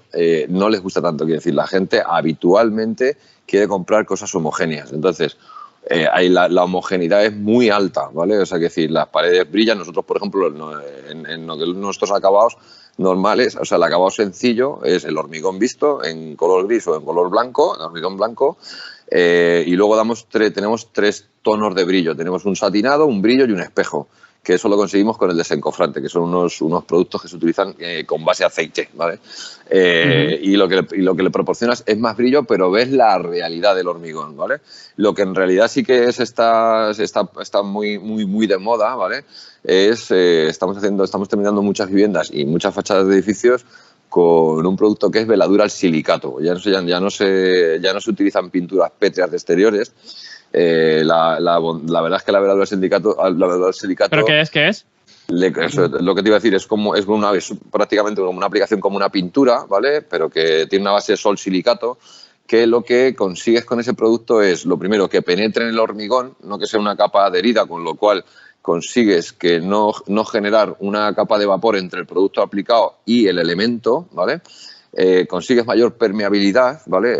S1: no les gusta tanto. Quiero decir, la gente habitualmente quiere comprar cosas homogéneas. Entonces, la homogeneidad es muy alta, ¿vale? O sea, que decir, las paredes brillan. Nosotros, por ejemplo, en nuestros acabados normales, o sea, el acabado sencillo es el hormigón visto en color gris o en color blanco, el hormigón blanco. Y luego tenemos 3 tonos de brillo. Tenemos un satinado, un brillo y un espejo, que eso lo conseguimos con el desencofrante, que son unos productos que se utilizan con base aceite, ¿vale? Y lo que le proporcionas es más brillo, pero ves la realidad del hormigón, ¿vale? Lo que en realidad sí que está muy, muy, muy de moda, ¿vale? Estamos terminando muchas viviendas y muchas fachadas de edificios con un producto que es veladura al silicato. Ya no se utilizan pinturas pétreas de exteriores. La verdad es que la veladura al silicato.
S2: ¿Pero qué es?
S1: Lo que te iba a decir es prácticamente como una aplicación como una pintura, ¿vale? Pero que tiene una base de sol silicato, que lo que consigues con ese producto es, lo primero, que penetre en el hormigón, no que sea una capa adherida, con lo cual consigues que no generar una capa de vapor entre el producto aplicado y el elemento, ¿vale? Consigues mayor permeabilidad, ¿vale?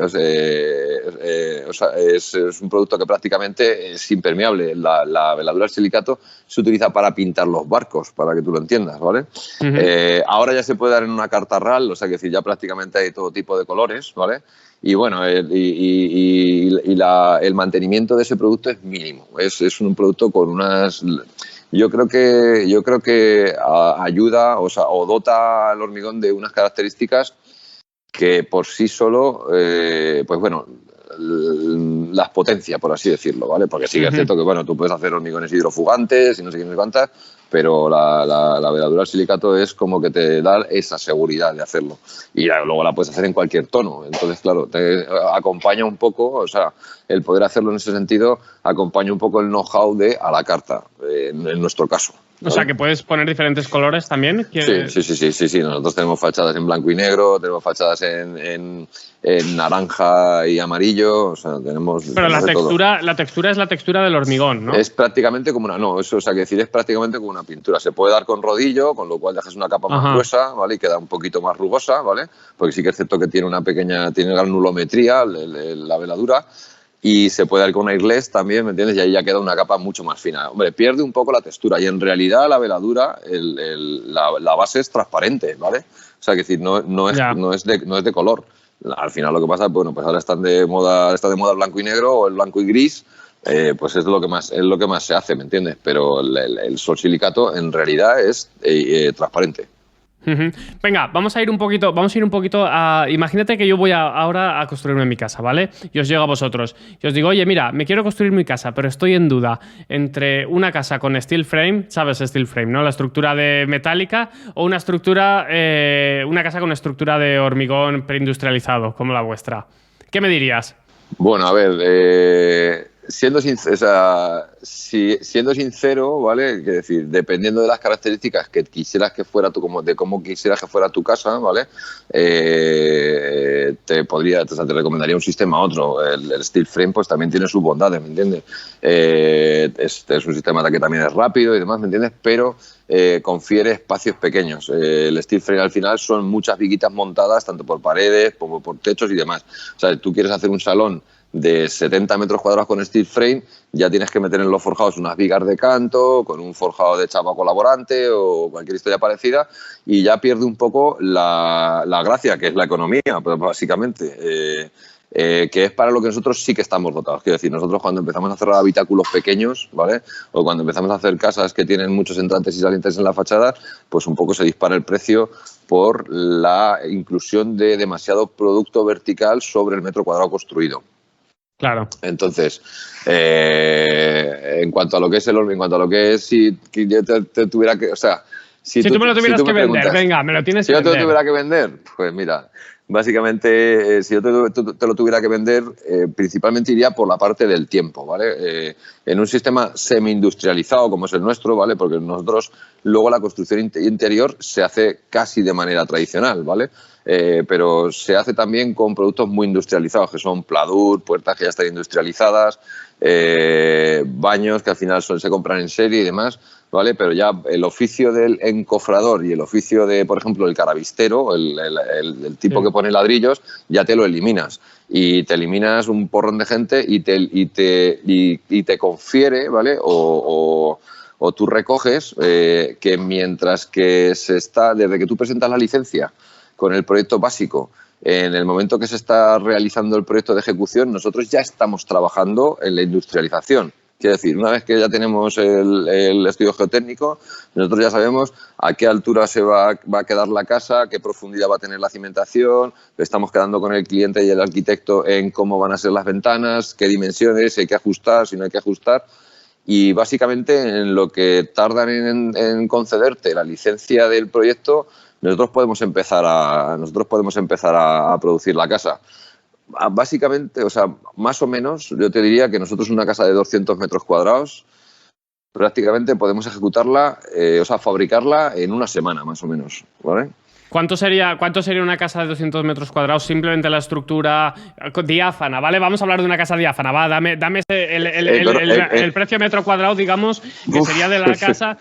S1: Es un producto que prácticamente es impermeable. La veladura al silicato se utiliza para pintar los barcos, para que tú lo entiendas, ¿vale? Ahora ya se puede dar en una carta RAL, o sea, que decir, ya prácticamente hay todo tipo de colores, ¿vale? Y bueno, el mantenimiento de ese producto es mínimo. Es un producto con unas... Yo creo que ayuda, o dota al hormigón de unas características que por sí solo, pues bueno, las potencia, por así decirlo, ¿vale? Porque sí que es cierto que, bueno, tú puedes hacer hormigones hidrofugantes y no sé qué, no sé cuántas, pero la veladura al silicato es como que te da esa seguridad de hacerlo. Y luego la puedes hacer en cualquier tono. Entonces, claro, te acompaña un poco, o sea, el poder hacerlo en ese sentido acompaña un poco el know-how de a la carta, en nuestro caso.
S2: O sea, que puedes poner diferentes colores también.
S1: Sí. Nosotros tenemos fachadas en blanco y negro, tenemos fachadas en naranja y amarillo, o sea, tenemos...
S2: Pero la textura es la textura del hormigón, ¿no?
S1: Es prácticamente como es prácticamente como una pintura. Se puede dar con rodillo, con lo cual dejas una capa más gruesa, ¿vale? Y queda un poquito más rugosa, ¿vale? Porque sí que es cierto que tiene tiene granulometría la veladura. Y se puede dar con una airless también, ¿me entiendes? Y ahí ya queda una capa mucho más fina. Hombre, pierde un poco la textura y en realidad la veladura, la base es transparente, ¿vale? O sea, que decir, no es de color. Al final lo que pasa, bueno, pues ahora está de moda el blanco y negro o el blanco y gris, pues es lo que más se hace, ¿me entiendes? Pero el sol silicato en realidad es transparente.
S2: Venga, vamos a ir un poquito a... Imagínate que yo voy ahora a construirme mi casa, ¿vale? Y os llego a vosotros y os digo, oye, mira, me quiero construir mi casa, pero estoy en duda entre una casa con steel frame, ¿sabes steel frame, no? La estructura de metálica, o una casa con estructura de hormigón preindustrializado, como la vuestra. ¿Qué me dirías?
S1: Bueno, a ver, siendo sincero, ¿vale? Es decir, dependiendo de las características que quisieras que fuera de cómo quisieras que fuera tu casa, ¿vale? Te recomendaría un sistema a otro. El steel frame, pues también tiene sus bondades, ¿me entiendes? Es un sistema que también es rápido y demás, ¿me entiendes? Pero confiere espacios pequeños. El steel frame al final son muchas viguitas montadas tanto por paredes como por techos y demás. O sea, tú quieres hacer un salón de 70 metros cuadrados con steel frame, ya tienes que meter en los forjados unas vigas de canto, con un forjado de chapa colaborante o cualquier historia parecida, y ya pierde un poco la gracia, que es la economía, pues básicamente. Que es para lo que nosotros sí que estamos dotados. Quiero decir, nosotros cuando empezamos a hacer habitáculos pequeños, ¿vale? O cuando empezamos a hacer casas que tienen muchos entrantes y salientes en la fachada, pues un poco se dispara el precio por la inclusión de demasiado producto vertical sobre el metro cuadrado construido.
S2: Claro.
S1: Entonces, en cuanto a lo que es si yo te tuviera que, o sea,
S2: si tú me lo tuvieras que vender, venga, me lo tienes que vender.
S1: Si yo te lo tuviera que vender, pues mira, básicamente, si yo te lo tuviera que vender, principalmente iría por la parte del tiempo, ¿vale? En un sistema semi-industrializado como es el nuestro, ¿vale? Porque nosotros luego la construcción interior se hace casi de manera tradicional, ¿vale? Pero se hace también con productos muy industrializados, que son pladur, puertas que ya están industrializadas, baños que al final se compran en serie y demás, ¿vale? Pero ya el oficio del encofrador y el oficio de, por ejemplo, el carabistero, el tipo que pone ladrillos, ya te lo eliminas. Y te eliminas un porrón de gente y te confiere, ¿vale? O tú recoges que mientras que desde que tú presentas la licencia con el proyecto básico, en el momento que se está realizando el proyecto de ejecución, nosotros ya estamos trabajando en la industrialización. Quiero decir, una vez que ya tenemos el estudio geotécnico, nosotros ya sabemos a qué altura se va a quedar la casa, qué profundidad va a tener la cimentación, estamos quedando con el cliente y el arquitecto en cómo van a ser las ventanas, qué dimensiones, si hay que ajustar, si no hay que ajustar. Y básicamente en lo que tardan en concederte la licencia del proyecto, nosotros podemos empezar a producir la casa. Básicamente, o sea, más o menos, yo te diría que nosotros una casa de 200 metros cuadrados prácticamente podemos ejecutarla, fabricarla en una semana más o menos, ¿vale?
S2: ¿Cuánto sería una casa de 200 metros cuadrados? Simplemente la estructura diáfana, ¿vale? Vamos a hablar de una casa diáfana. Va, dame el precio metro cuadrado, digamos, que sería de la casa.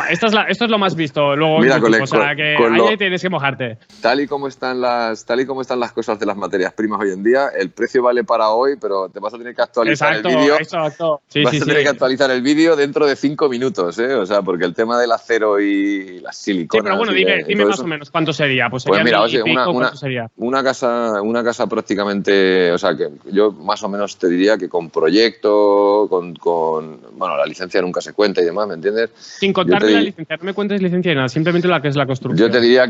S2: Esto es lo más visto. Luego,
S1: mira,
S2: ahí tienes que mojarte.
S1: Tal y como están las cosas de las materias primas hoy en día, el precio vale para hoy, pero te vas a tener que actualizar el vídeo.
S2: Exacto.
S1: Vas a tener que actualizar el vídeo dentro de 5 minutos, ¿eh? O sea, porque el tema del acero y las siliconas.
S2: Sí, pero bueno, dime más o menos cuánto sería. Pues mira,
S1: una casa prácticamente, o sea, que yo más o menos te diría que con proyecto, bueno, la licencia nunca se cuenta y demás, ¿me entiendes?
S2: Sin contarme la licencia, no me cuentes licencia ni nada, simplemente la que es la construcción.
S1: Yo te diría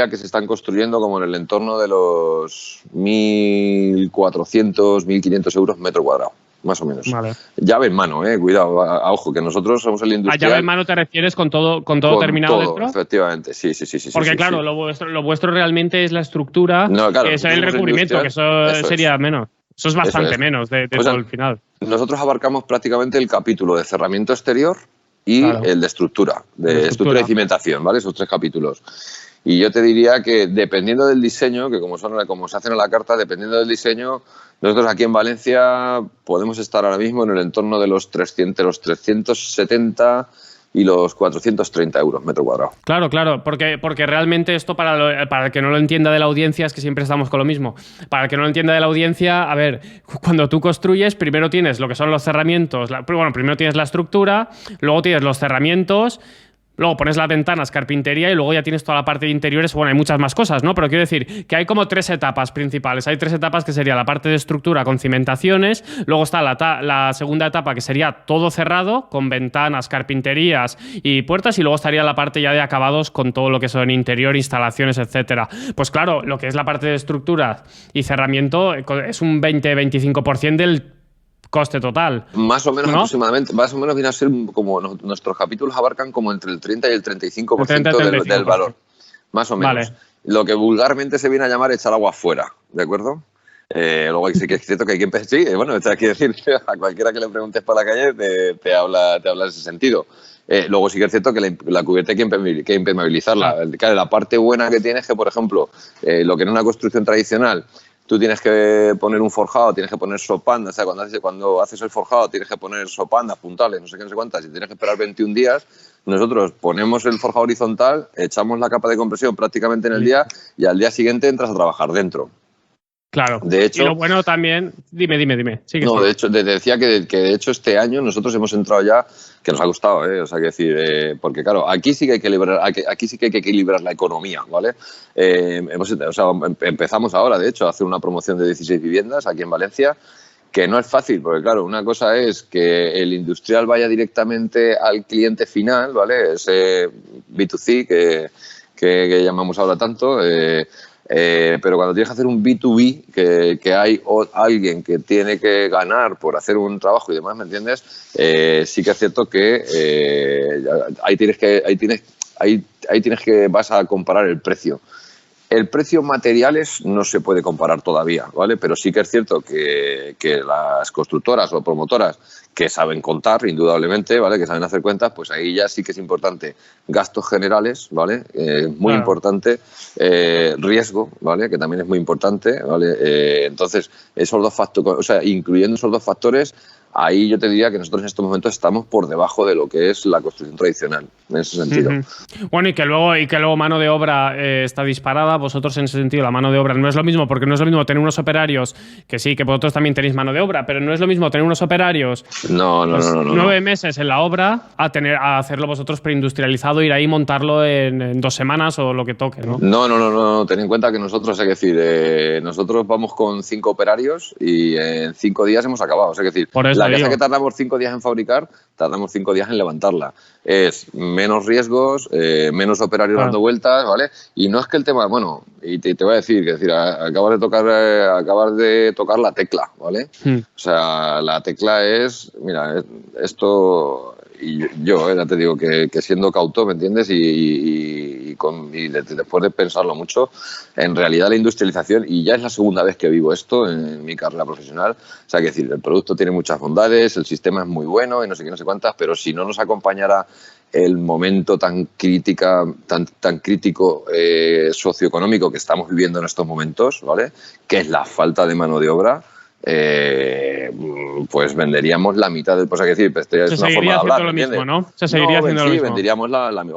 S1: que se están construyendo como en el entorno de los 1.400, 1.500 euros metro cuadrado, más o menos.
S2: Vale.
S1: Llave en mano, cuidado, ojo, que nosotros somos el industrial.
S2: ¿A llave en mano te refieres con todo terminado
S1: todo,
S2: dentro?
S1: Efectivamente, sí.
S2: Porque claro,
S1: sí.
S2: Lo vuestro realmente es la estructura, que es el recubrimiento, que eso sería menos. Eso es bastante menos de todo el final.
S1: Nosotros abarcamos prácticamente el capítulo de cerramiento exterior y el de estructura y cimentación, ¿vale? Esos 3 capítulos. Y yo te diría que dependiendo del diseño, que como se hacen a la carta, dependiendo del diseño, nosotros aquí en Valencia podemos estar ahora mismo en el entorno de los 370 y los 430 euros metro cuadrado.
S2: Claro, porque realmente esto para el que no lo entienda de la audiencia, es que siempre estamos con lo mismo. Para el que no lo entienda de la audiencia, a ver, cuando tú construyes, primero tienes lo que son los cerramientos, primero tienes la estructura, luego tienes los cerramientos, luego pones las ventanas, carpintería y luego ya tienes toda la parte de interiores. Bueno, hay muchas más cosas, ¿no? Pero quiero decir que hay como 3 etapas principales. Hay 3 etapas que sería la parte de estructura con cimentaciones, luego está la segunda etapa que sería todo cerrado con ventanas, carpinterías y puertas, y luego estaría la parte ya de acabados con todo lo que son interior, instalaciones, etcétera. Pues claro, lo que es la parte de estructura y cerramiento es un 20-25% del coste total.
S1: Más o menos,
S2: ¿no?
S1: Aproximadamente. Más o menos viene a ser como nuestros capítulos abarcan como entre el 30 y el 35% del valor. Más o menos.
S2: Vale.
S1: Lo que vulgarmente se viene a llamar echar agua afuera, ¿de acuerdo? Luego sí que es cierto que hay que empezar. Sí, bueno, hay que decir a cualquiera que le preguntes por la calle te habla en ese sentido. Luego sí que es cierto que la cubierta hay que impermeabilizarla. Claro, la parte buena que tiene es que, por ejemplo, lo que en una construcción tradicional tú tienes que poner un forjado, tienes que poner sopandas, o sea, cuando haces el forjado tienes que poner sopandas, puntales, no sé qué, no sé cuántas, y tienes que esperar 21 días, nosotros ponemos el forjado horizontal, echamos la capa de compresión prácticamente en el día y al día siguiente entras a trabajar dentro.
S2: Claro.
S1: De hecho,
S2: y lo bueno también... Dime. Sigue.
S1: No, de hecho, te decía que de hecho este año nosotros hemos entrado ya, que nos ha costado, o sea, que decir, porque claro, aquí sí que hay que equilibrar la economía, ¿vale? Empezamos ahora, de hecho, a hacer una promoción de 16 viviendas aquí en Valencia, que no es fácil, porque claro, una cosa es que el industrial vaya directamente al cliente final, ¿vale? Ese B2C que llamamos ahora tanto, pero cuando tienes que hacer un B2B, que hay alguien que tiene que ganar por hacer un trabajo y demás, ¿me entiendes? Sí que es cierto que vas a comparar el precio. El precio materiales no se puede comparar todavía, ¿vale? Pero sí que es cierto que las constructoras o promotoras que saben contar, indudablemente, ¿vale? Que saben hacer cuentas, pues ahí ya sí que es importante gastos generales, ¿vale? Muy importante, riesgo, ¿vale? Que también es muy importante, ¿vale? Entonces, esos 2 factores, o sea, incluyendo esos 2 factores, ahí yo te diría que nosotros en estos momentos estamos por debajo de lo que es la construcción tradicional, en ese sentido.
S2: Bueno, y que luego mano de obra está disparada. Vosotros en ese sentido la mano de obra no es lo mismo, porque no es lo mismo tener unos operarios, que sí, que vosotros también tenéis mano de obra, pero no es lo mismo tener unos operarios 9 meses en la obra a hacerlo vosotros preindustrializado, ir ahí, montarlo en 2 semanas o lo que toque, ¿no?
S1: No, ten en cuenta que nosotros, es decir, nosotros vamos con 5 operarios y en 5 días hemos acabado, es decir,
S2: por eso
S1: la casa que tardamos 5 días en fabricar, tardamos 5 días en levantarla. Es menos riesgos, menos operarios dando vueltas, ¿vale? Y no es que el tema, bueno, y te voy a decir, acabas de tocar la tecla, ¿vale? O sea, la tecla es, mira, esto, y yo ya te digo que siendo cauto, ¿me entiendes? Y después de pensarlo mucho, en realidad la industrialización, y ya es la segunda vez que vivo esto en mi carrera profesional, o sea, que decir, el producto tiene muchas bondades, el sistema es muy bueno y no sé qué, no sé cuántas, pero si no nos acompañara el momento tan crítico socioeconómico que estamos viviendo en estos momentos, ¿vale? Que es la falta de mano de obra, pues venderíamos la mitad del... Pues hay que decir, pues esto es una forma de hablar,
S2: lo mismo, ¿no? Se seguiría haciendo lo mismo.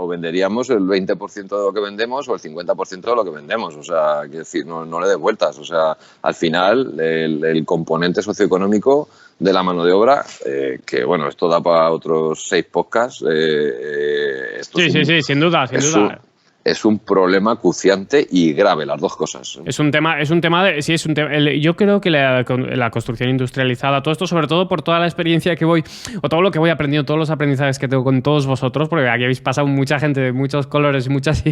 S1: Venderíamos el 20% de lo que vendemos o el 50% de lo que vendemos. O sea, que decir, no le des vueltas. O sea, al final, el componente socioeconómico de la mano de obra, que bueno, esto da para otros 6 podcasts.
S2: Sí, sin duda.
S1: Es un problema acuciante y grave, las dos cosas.
S2: Yo creo que la construcción industrializada, todo esto, sobre todo por toda la experiencia que voy, o todo lo que voy aprendiendo, todos los aprendizajes que tengo con todos vosotros, porque aquí habéis pasado mucha gente de muchos colores y muchas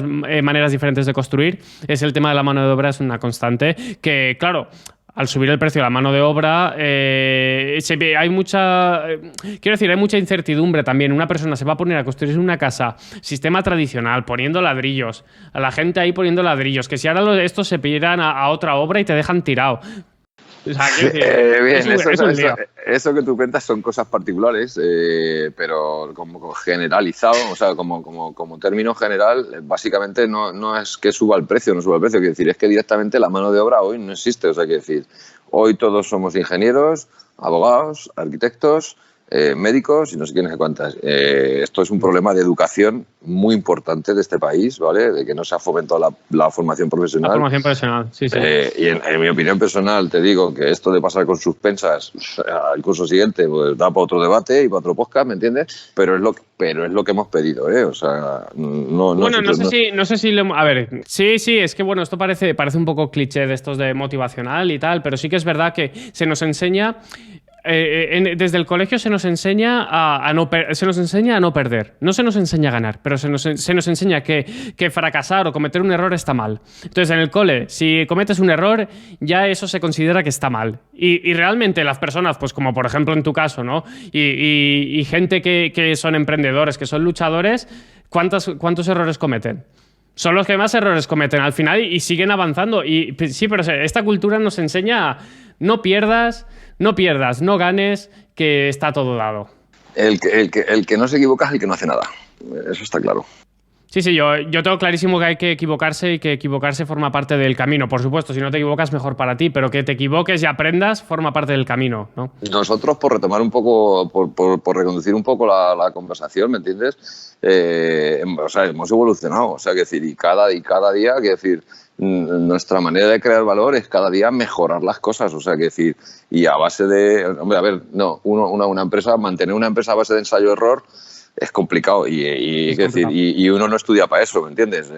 S2: maneras diferentes de construir, es el tema de la mano de obra, es una constante que, claro, al subir el precio de la mano de obra, hay mucha incertidumbre también. Una persona se va a poner a construir una casa, sistema tradicional, poniendo ladrillos, a la gente ahí poniendo ladrillos, que si ahora estos se pidieran a otra obra y te dejan tirado. O sea,
S1: eso que tú cuentas son cosas particulares, pero como generalizado, o sea, como término general, básicamente no es que suba el precio, no suba el precio, quiero decir, es que directamente la mano de obra hoy no existe, o sea, quiero decir, hoy todos somos ingenieros, abogados, arquitectos, médicos y no sé quiénes cuántas. Esto es un problema de educación muy importante de este país, ¿vale? De que no se ha fomentado la formación profesional.
S2: La formación profesional, sí.
S1: Y en mi opinión personal te digo que esto de pasar con suspensas al curso siguiente pues da para otro debate y para otro podcast, ¿me entiendes? Pero es lo que hemos pedido, ¿eh? O sea, no
S2: sé si a ver, sí, es que bueno, esto parece un poco cliché de estos de motivacional y tal, pero sí que es verdad que se nos enseña... desde el colegio se nos enseña a no perder. No se nos enseña a ganar, pero se nos enseña que fracasar o cometer un error está mal. Entonces, en el cole, si cometes un error, ya eso se considera que está mal. Y realmente las personas, pues como por ejemplo en tu caso, ¿no? Y gente que son emprendedores, que son luchadores, ¿cuántos errores cometen? Son los que más errores cometen al final y siguen avanzando. Y sí, pero esta cultura nos enseña a no pierdas, no ganes, que está todo dado.
S1: El que no se equivoca es el que no hace nada. Eso está claro.
S2: Sí, yo tengo clarísimo que hay que equivocarse y que equivocarse forma parte del camino. Por supuesto, si no te equivocas, mejor para ti, pero que te equivoques y aprendas forma parte del camino, ¿no?
S1: Nosotros, por retomar un poco, por reconducir un poco la conversación, ¿me entiendes? O sea, hemos evolucionado, o sea, que decir, y cada día, que decir, nuestra manera de crear valor es cada día mejorar las cosas, o sea, que decir, y a base de, hombre, a ver, no, una empresa, mantener una empresa a base de ensayo-error es complicado y uno no estudia para eso, ¿me entiendes?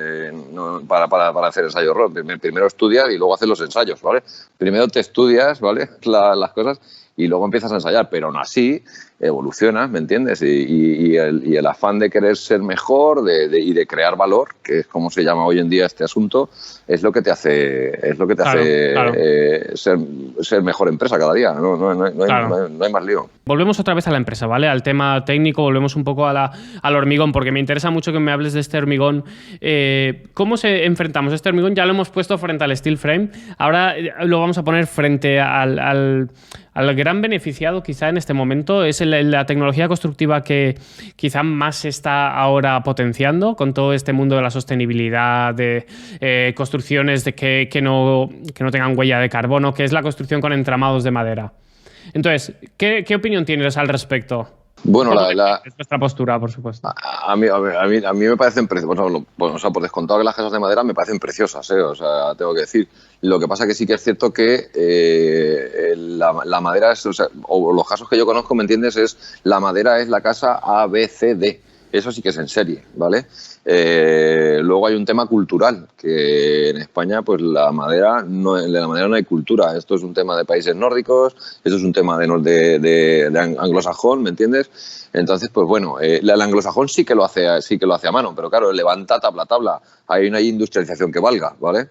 S1: Para hacer ensayo-error. Primero estudias y luego haces los ensayos, ¿vale? Primero te estudias, ¿vale? Las cosas y luego empiezas a ensayar, pero aún así evolucionas, ¿me entiendes? Y el afán de querer ser mejor y de crear valor, que es como se llama hoy en día este asunto, es lo que te hace ser mejor empresa cada día. No hay más lío.
S2: Volvemos otra vez a la empresa, ¿vale? Al tema técnico, volvemos un poco al hormigón, porque me interesa mucho que me hables de este hormigón. ¿Cómo enfrentamos este hormigón? Ya lo hemos puesto frente al steel frame, ahora lo vamos a poner frente al gran beneficiado quizá en este momento, es la tecnología constructiva que quizá más se está ahora potenciando con todo este mundo de la sostenibilidad, de construcciones que no tengan huella de carbono, que es la construcción con entramados de madera. Entonces, ¿qué opinión tienes al respecto?
S1: Bueno,
S2: es nuestra postura, por supuesto.
S1: A mí me parecen preciosas. Bueno, o sea, por descontado que las casas de madera me parecen preciosas, o sea, tengo que decir. Lo que pasa que sí que es cierto que la madera es, o los casos que yo conozco, ¿me entiendes? La madera es la casa A, B, C, D. eso sí que es en serie, ¿vale? Luego hay un tema cultural, que en España pues de la madera no hay cultura. Esto es un tema de países nórdicos, esto es un tema de anglosajón, ¿me entiendes? Entonces, pues bueno, el anglosajón sí que lo hace a mano, pero claro, levanta tabla, hay una industrialización que valga, ¿vale?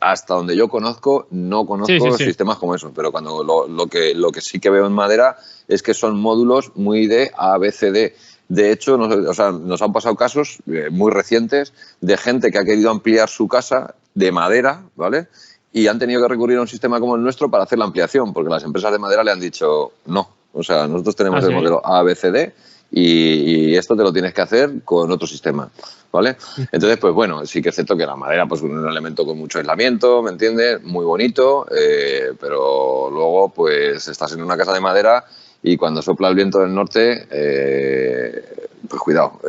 S1: Hasta donde yo conozco, no conozco sistemas como esos, pero cuando lo que sí que veo en madera es que son módulos muy de ABCD. De hecho, nos han pasado casos muy recientes de gente que ha querido ampliar su casa de madera, ¿vale? Y han tenido que recurrir a un sistema como el nuestro para hacer la ampliación, porque las empresas de madera le han dicho no. O sea, nosotros tenemos el modelo ABCD y esto te lo tienes que hacer con otro sistema, ¿vale? Entonces, pues bueno, sí que es cierto que la madera pues es un elemento con mucho aislamiento, ¿me entiendes? Muy bonito, pero luego pues estás en una casa de madera y cuando sopla el viento del norte, pues cuidado,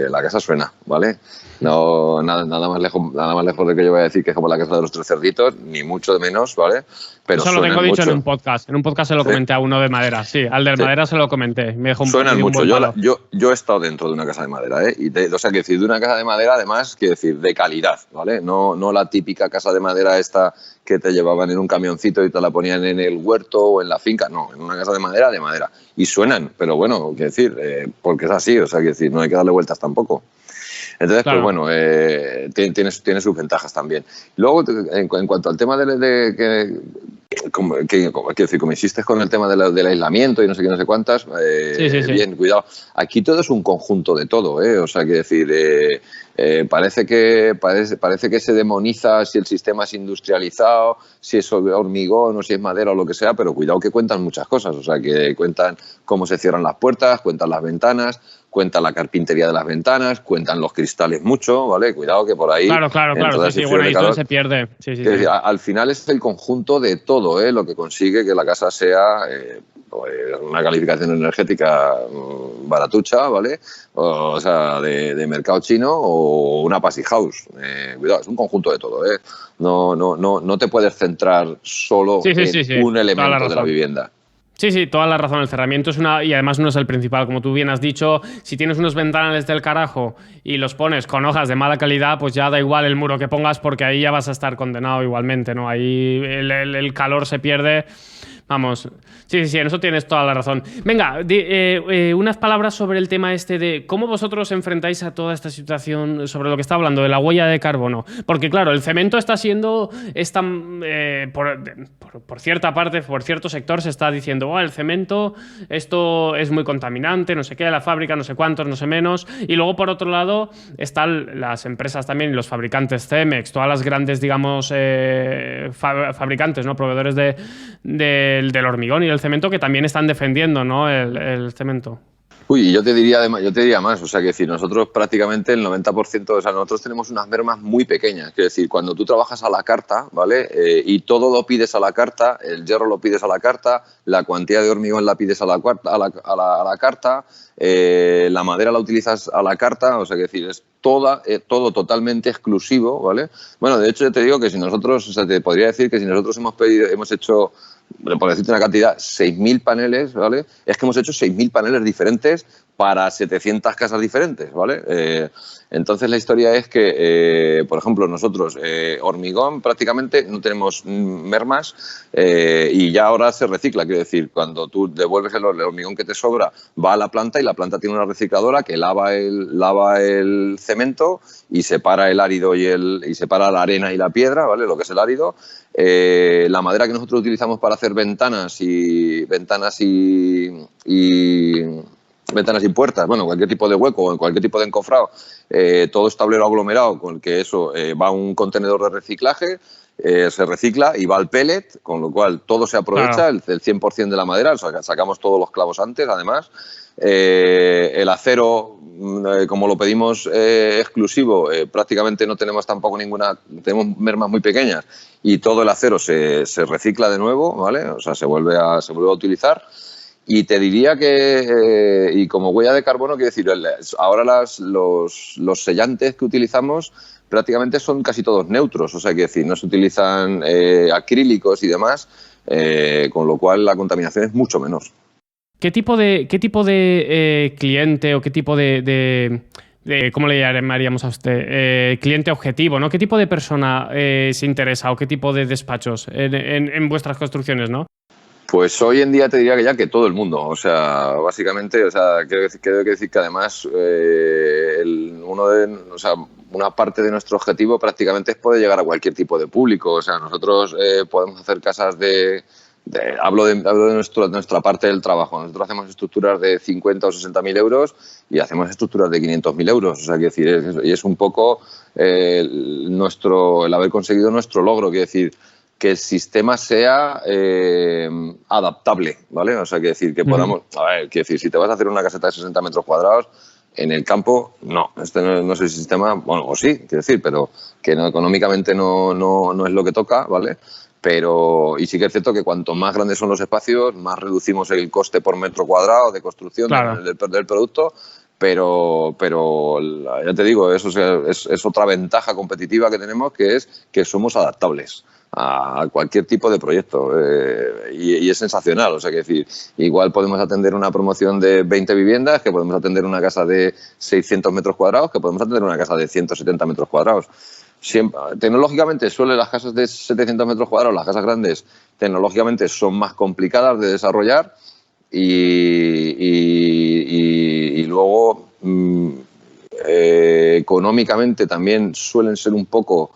S1: la casa suena, ¿vale? No, nada más lejos de que yo voy a decir que es como la casa de los 3 cerditos, ni mucho de menos, ¿vale? Pero
S2: eso lo tengo dicho en un podcast. En un podcast se lo comenté a uno de madera. Sí, al de madera se lo comenté. Me dejó
S1: suenan mucho. Yo he estado dentro de una casa de madera, ¿eh? O sea, que decir, de una casa de madera, además, quiero decir, de calidad, ¿vale? No la típica casa de madera esta que te llevaban en un camioncito y te la ponían en el huerto o en la finca. No, en una casa de madera. Y suenan, pero bueno, quiero decir, porque es así, o sea, quiero decir, no hay que darle vueltas tampoco. Entonces, claro. Pues bueno, tiene sus ventajas también. Luego, en cuanto al tema quiero decir, como insistes con el tema del aislamiento y no sé qué, no sé cuántas, bien, cuidado. Aquí todo es un conjunto de todo, o sea, quiero decir, parece que se demoniza si el sistema es industrializado, si es hormigón o si es madera o lo que sea, pero cuidado que cuentan muchas cosas, o sea, que cuentan cómo se cierran las puertas, cuentan las ventanas, cuentan la carpintería de las ventanas, cuentan los cristales mucho, ¿vale? Cuidado que por ahí...
S2: Claro, sí, bueno, ahí todo se pierde. Sí.
S1: Al final es el conjunto de todo, lo que consigue que la casa sea una calificación energética baratucha, ¿vale? O sea, de mercado chino o una Passy House. Cuidado, es un conjunto de todo, No te puedes centrar solo en un elemento de la vivienda.
S2: Sí, toda la razón. El cerramiento es y además no es el principal. Como tú bien has dicho, si tienes unos ventanales del carajo y los pones con hojas de mala calidad, pues ya da igual el muro que pongas porque ahí ya vas a estar condenado igualmente, ¿no? Ahí el calor se pierde. Vamos, sí, en eso tienes toda la razón. Venga, unas palabras sobre el tema de cómo vosotros enfrentáis a toda esta situación, sobre lo que está hablando, de la huella de carbono. Porque claro, el cemento está siendo, por cierta parte, por cierto sector, se está diciendo, el cemento, esto es muy contaminante, no sé qué, la fábrica, no sé cuántos, no sé menos. Y luego, por otro lado, están las empresas también, los fabricantes Cemex, todas las grandes, digamos, fabricantes, ¿no? Proveedores del hormigón y del cemento, que también están defendiendo, ¿no? el cemento.
S1: Uy, yo te diría más, o sea, que decir, nosotros prácticamente el 90%, o sea, nosotros tenemos unas mermas muy pequeñas, es decir, cuando tú trabajas a la carta, ¿vale? Y todo lo pides a la carta, el hierro lo pides a la carta, la cuantía de hormigón la pides a la carta, la madera la utilizas a la carta, o sea, que decir, es todo totalmente exclusivo, ¿vale? Bueno, de hecho, yo te digo que si nosotros, o sea, te podría decir que si nosotros hemos hecho, por decirte una cantidad, 6.000 paneles, ¿vale? Es que hemos hecho 6.000 paneles diferentes para 700 casas diferentes, ¿vale? Entonces la historia es que, por ejemplo, nosotros hormigón prácticamente no tenemos mermas y ya ahora se recicla, quiero decir, cuando tú devuelves el hormigón que te sobra va a la planta y la planta tiene una recicladora que lava el cemento y separa el árido y separa la arena y la piedra, ¿vale? Lo que es el árido. La madera que nosotros utilizamos para hacer ventanas y puertas, bueno, cualquier tipo de hueco, cualquier tipo de encofrado, todo es tablero aglomerado, con que eso va a un contenedor de reciclaje, se recicla y va al pellet, con lo cual todo se aprovecha, claro. El 100% de la madera, o sea, sacamos todos los clavos antes, además. El acero, como lo pedimos exclusivo, prácticamente no tenemos tampoco tenemos mermas muy pequeñas y todo el acero se recicla de nuevo, ¿vale? O sea, se vuelve a utilizar. Y te diría que, y como huella de carbono, quiero decir, ahora los sellantes que utilizamos prácticamente son casi todos neutros, o sea, quiero decir, no se utilizan acrílicos y demás, con lo cual la contaminación es mucho menor.
S2: ¿qué tipo de cliente o qué tipo de ¿cómo le llamaríamos a usted? Cliente objetivo, ¿no? ¿Qué tipo de persona se interesa o qué tipo de despachos en vuestras construcciones, ¿no?
S1: Pues hoy en día te diría que ya que todo el mundo, o sea, básicamente, o sea, quiero decir que además una parte de nuestro objetivo prácticamente es poder llegar a cualquier tipo de público, o sea, nosotros podemos hacer casas hablo de nuestra parte del trabajo. Nosotros hacemos estructuras de 50 o 60.000 euros y hacemos estructuras de 500.000 euros. O sea, quiero decir, y es un poco el haber conseguido nuestro logro, quiero decir, que el sistema sea adaptable, ¿vale? O sea, quiero decir, que podamos... A ver, quiero decir, si te vas a hacer una caseta de 60 metros cuadrados, en el campo, no. Este no es el sistema... Bueno, o sí, quiero decir, pero que no, económicamente no es lo que toca, ¿vale? Pero, y sí que es cierto que cuanto más grandes son los espacios, más reducimos el coste por metro cuadrado de construcción del producto, pero ya te digo, eso es otra ventaja competitiva que tenemos, que es que somos adaptables a cualquier tipo de proyecto y es sensacional, o sea, que decir, igual podemos atender una promoción de 20 viviendas, que podemos atender una casa de 600 metros cuadrados, que podemos atender una casa de 170 metros cuadrados. Tecnológicamente las casas de 700 metros cuadrados, las casas grandes, tecnológicamente son más complicadas de desarrollar y luego económicamente también suelen ser un poco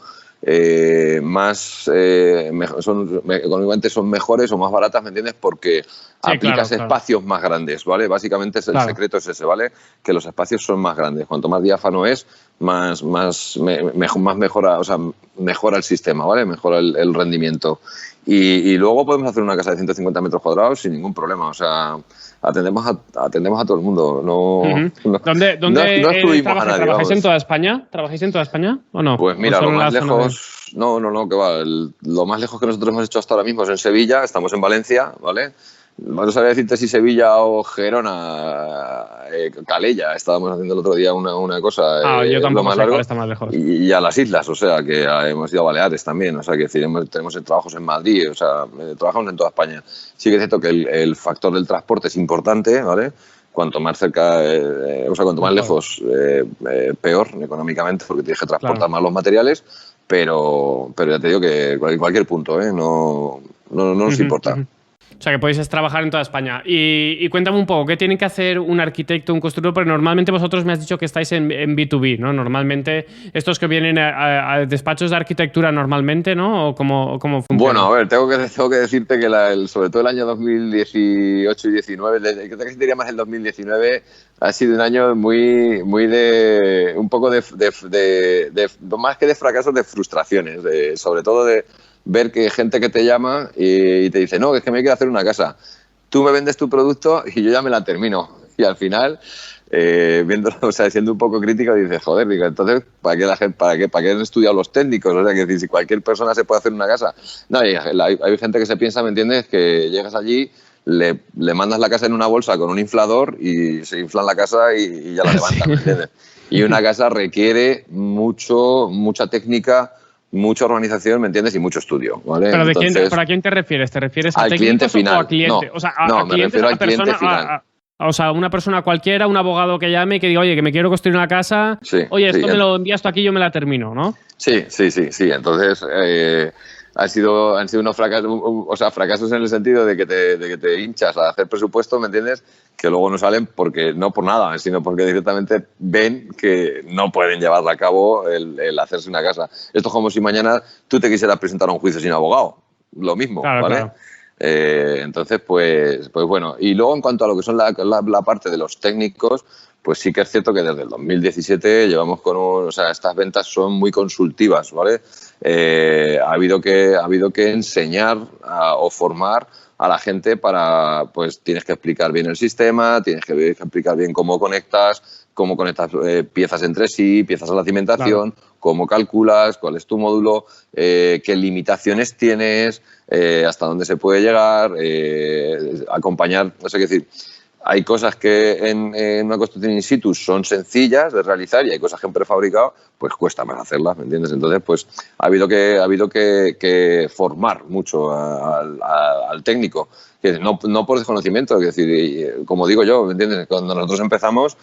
S1: económicamente son mejores o más baratas, ¿me entiendes? Porque aplicas espacios más grandes, ¿vale? Básicamente el secreto es ese, ¿vale? Que los espacios son más grandes. Cuanto más diáfano es, mejora el sistema, ¿vale? Mejora el rendimiento. Y luego podemos hacer una casa de 150 metros cuadrados sin ningún problema, o sea, atendemos a todo el mundo.
S2: ¿Dónde
S1: excluimos a nadie.
S2: ¿Trabajáis en toda España? ¿Trabajáis en toda España o no?
S1: Pues mira, lo más lejos... No, que va. Lo más lejos que nosotros hemos hecho hasta ahora mismo es en Sevilla, estamos en Valencia, ¿vale? No sabría decirte si Sevilla o Gerona, Calella, estábamos haciendo el otro día una cosa.
S2: Yo tampoco
S1: más
S2: sé
S1: largo,
S2: cuál está más lejos.
S1: Y a las islas, o sea, que hemos ido a Baleares también, o sea, que decir, tenemos trabajos en Madrid, o sea, trabajamos en toda España. Sí que es cierto que el factor del transporte es importante, ¿vale? Cuanto más cerca, cuanto más lejos, peor económicamente, porque tienes que transportar más los materiales, pero ya te digo que cualquier punto, no nos importa.
S2: O sea, que podéis trabajar en toda España. Y cuéntame un poco, ¿qué tiene que hacer un arquitecto, un constructor? Porque normalmente vosotros me has dicho que estáis en B2B, ¿no? Normalmente, estos que vienen a despachos de arquitectura normalmente, ¿no? ¿O cómo funciona?
S1: Bueno, a ver, tengo que decirte que sobre todo el año 2018 y 19, que te diría más el 2019, ha sido un año muy de un poco de más que de fracasos, de frustraciones, sobre todo de ver que gente que te llama y te dice, no, es que me quiero hacer una casa. Tú me vendes tu producto y yo ya me la termino. Y al final, viéndolo, o sea, siendo un poco crítico, dices, joder, digo, entonces, ¿para qué han estudiado los técnicos? O sea, que si cualquier persona se puede hacer una casa. No, hay gente que se piensa, ¿me entiendes? Que llegas allí, le mandas la casa en una bolsa con un inflador y se inflan la casa y ya la levantan, ¿me entiendes? Y una casa requiere mucha técnica, mucha organización, ¿me entiendes? Y mucho estudio, ¿vale?
S2: ¿Pero ¿pero a quién te refieres? ¿Te refieres a
S1: cliente final?
S2: O a cliente?
S1: No,
S2: o sea,
S1: me refiero al cliente final.
S2: O sea, una persona cualquiera, un abogado que llame y que diga, oye, que me quiero construir una casa, oye, esto me lo envías tú aquí y yo me la termino, ¿no?
S1: Sí. Entonces, han sido unos fracasos, o sea, fracasos en el sentido de que te hinchas a hacer presupuesto, ¿me entiendes? Que luego no salen porque no por nada, sino porque directamente ven que no pueden llevar a cabo el hacerse una casa. Esto es como si mañana tú te quisieras presentar a un juicio sin abogado. Lo mismo, claro, ¿vale? Claro. Entonces, pues bueno. Y luego, en cuanto a lo que son la parte de los técnicos, pues sí que es cierto que desde el 2017 llevamos o sea, estas ventas son muy consultivas, ¿vale? Ha habido que enseñar o formar a la gente pues tienes que explicar bien el sistema, tienes que explicar bien cómo conectas piezas entre sí, piezas a la cimentación, claro, cómo calculas, cuál es tu módulo, qué limitaciones tienes, hasta dónde se puede llegar, acompañar, no sé qué decir. Hay cosas que en una construcción in situ son sencillas de realizar y hay cosas que en prefabricado pues cuesta más hacerlas, ¿me entiendes? Entonces, pues ha habido que formar mucho al técnico. Que no por desconocimiento, es decir, como digo yo, ¿me entiendes? Cuando nosotros empezamos,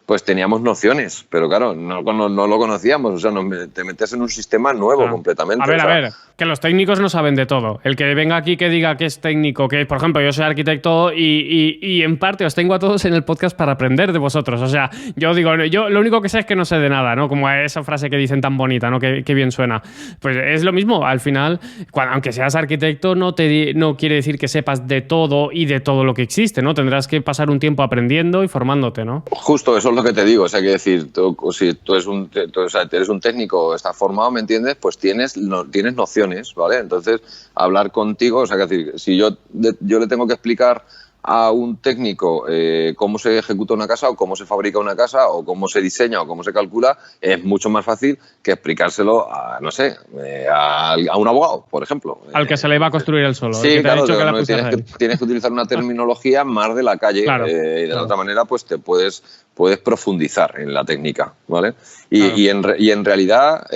S1: pues teníamos nociones, pero claro, no lo conocíamos, o sea, te metes en un sistema nuevo completamente.
S2: A ver, que los técnicos no saben de todo. El que venga aquí que diga que es técnico, que por ejemplo yo soy arquitecto y en parte os tengo a todos en el podcast para aprender de vosotros. O sea, yo digo, yo lo único que sé es que no sé de nada, ¿no? Como esa frase que dicen tan bonita, ¿no? Que bien suena. Pues es lo mismo, al final, aunque seas arquitecto, no quiere decir que sepas de todo y de todo lo que existe, ¿no? Tendrás que pasar un tiempo aprendiendo y formándote, ¿no?
S1: Justo, eso es lo que te digo, o sea, que decir, si tú eres un técnico, estás formado, ¿me entiendes? Pues tienes nociones, ¿vale? Entonces, hablar contigo, o sea, que decir, si yo le tengo que explicar a un técnico cómo se ejecuta una casa o cómo se fabrica una casa o cómo se diseña o cómo se calcula, es mucho más fácil que explicárselo a, no sé, a un abogado, por ejemplo.
S2: Al que se le iba a construir el solo.
S1: Sí, claro, tienes que utilizar una terminología más de la calle, claro, y de la otra manera pues te puedes profundizar en la técnica, ¿vale? Y en realidad...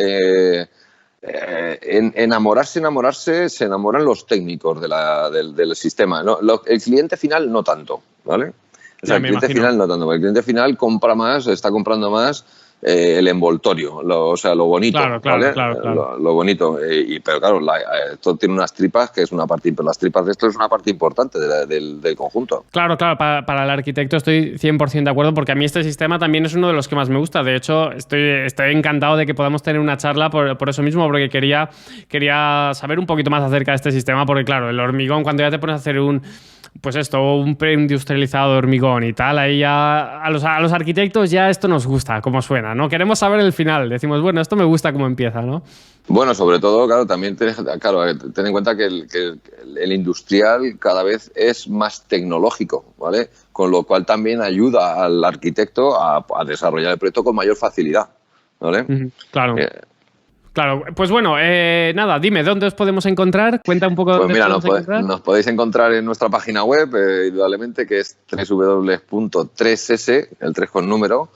S1: enamorarse, se enamoran los técnicos del sistema. ¿No? El cliente final no tanto, ¿vale? O sea, el cliente final no tanto, porque el cliente final está comprando más el envoltorio, lo bonito, ¿vale? Claro. Lo bonito. Pero claro, esto tiene unas tripas que es una parte, pero las tripas de esto es una parte importante del conjunto.
S2: Claro, para el arquitecto estoy 100% de acuerdo, porque a mí este sistema también es uno de los que más me gusta. De hecho, estoy encantado de que podamos tener una charla por eso mismo, porque quería saber un poquito más acerca de este sistema, porque claro, el hormigón, cuando ya te pones a hacer un preindustrializado de hormigón y tal, ahí ya a los arquitectos ya esto nos gusta, como suena, ¿no? Queremos saber el final. Decimos, bueno, esto me gusta cómo empieza, ¿no?
S1: Bueno, sobre todo, claro, también ten en cuenta que el industrial cada vez es más tecnológico, ¿vale? Con lo cual también ayuda al arquitecto a desarrollar el proyecto con mayor facilidad, ¿vale?
S2: Claro. Claro, pues bueno, nada, dime, ¿dónde os podemos encontrar? Cuenta un poco.
S1: Pues mira, nos podéis encontrar en nuestra página web, indudablemente, que es www.3s, el 3 con número,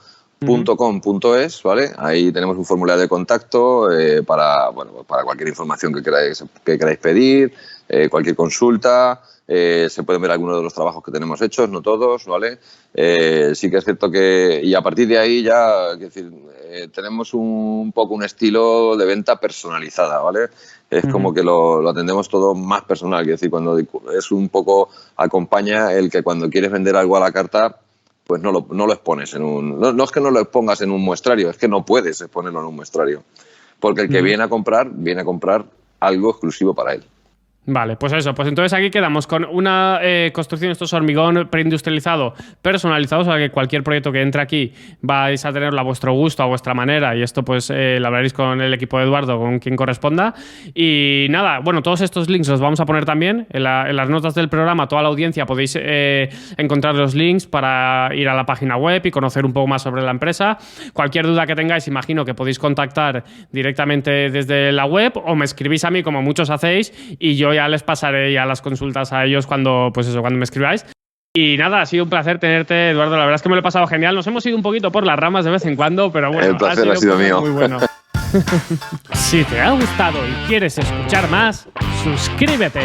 S1: .com.es, ¿vale? Ahí tenemos un formulario de contacto para cualquier información que queráis pedir, cualquier consulta. Se pueden ver algunos de los trabajos que tenemos hechos, no todos, ¿vale? Sí que es cierto y a partir de ahí ya, es decir, tenemos un poco un estilo de venta personalizada, ¿vale? Es como que lo atendemos todo más personal, es decir, cuando es un poco acompaña el que cuando quieres vender algo a la carta, pues no lo expones no es que no lo expongas en un muestrario, es que no puedes exponerlo en un muestrario, porque el que viene a comprar algo exclusivo para él.
S2: Vale, pues eso, pues entonces aquí quedamos con una construcción, estos hormigón preindustrializado, personalizado, o sea que cualquier proyecto que entre aquí vais a tenerlo a vuestro gusto, a vuestra manera, y esto pues lo hablaréis con el equipo de Eduardo, con quien corresponda. Y nada, bueno, todos estos links los vamos a poner también en las notas del programa. Toda la audiencia podéis encontrar los links para ir a la página web y conocer un poco más sobre la empresa. Cualquier duda que tengáis, imagino que podéis contactar directamente desde la web o me escribís a mí, como muchos hacéis, y yo ya les pasaré ya las consultas a ellos cuando me escribáis. Y nada, ha sido un placer tenerte, Eduardo. La verdad es que me lo he pasado genial. Nos hemos ido un poquito por las ramas de vez en cuando, pero bueno,
S1: el placer ha sido mío.
S2: Muy bueno. Si te ha gustado y quieres escuchar más, suscríbete.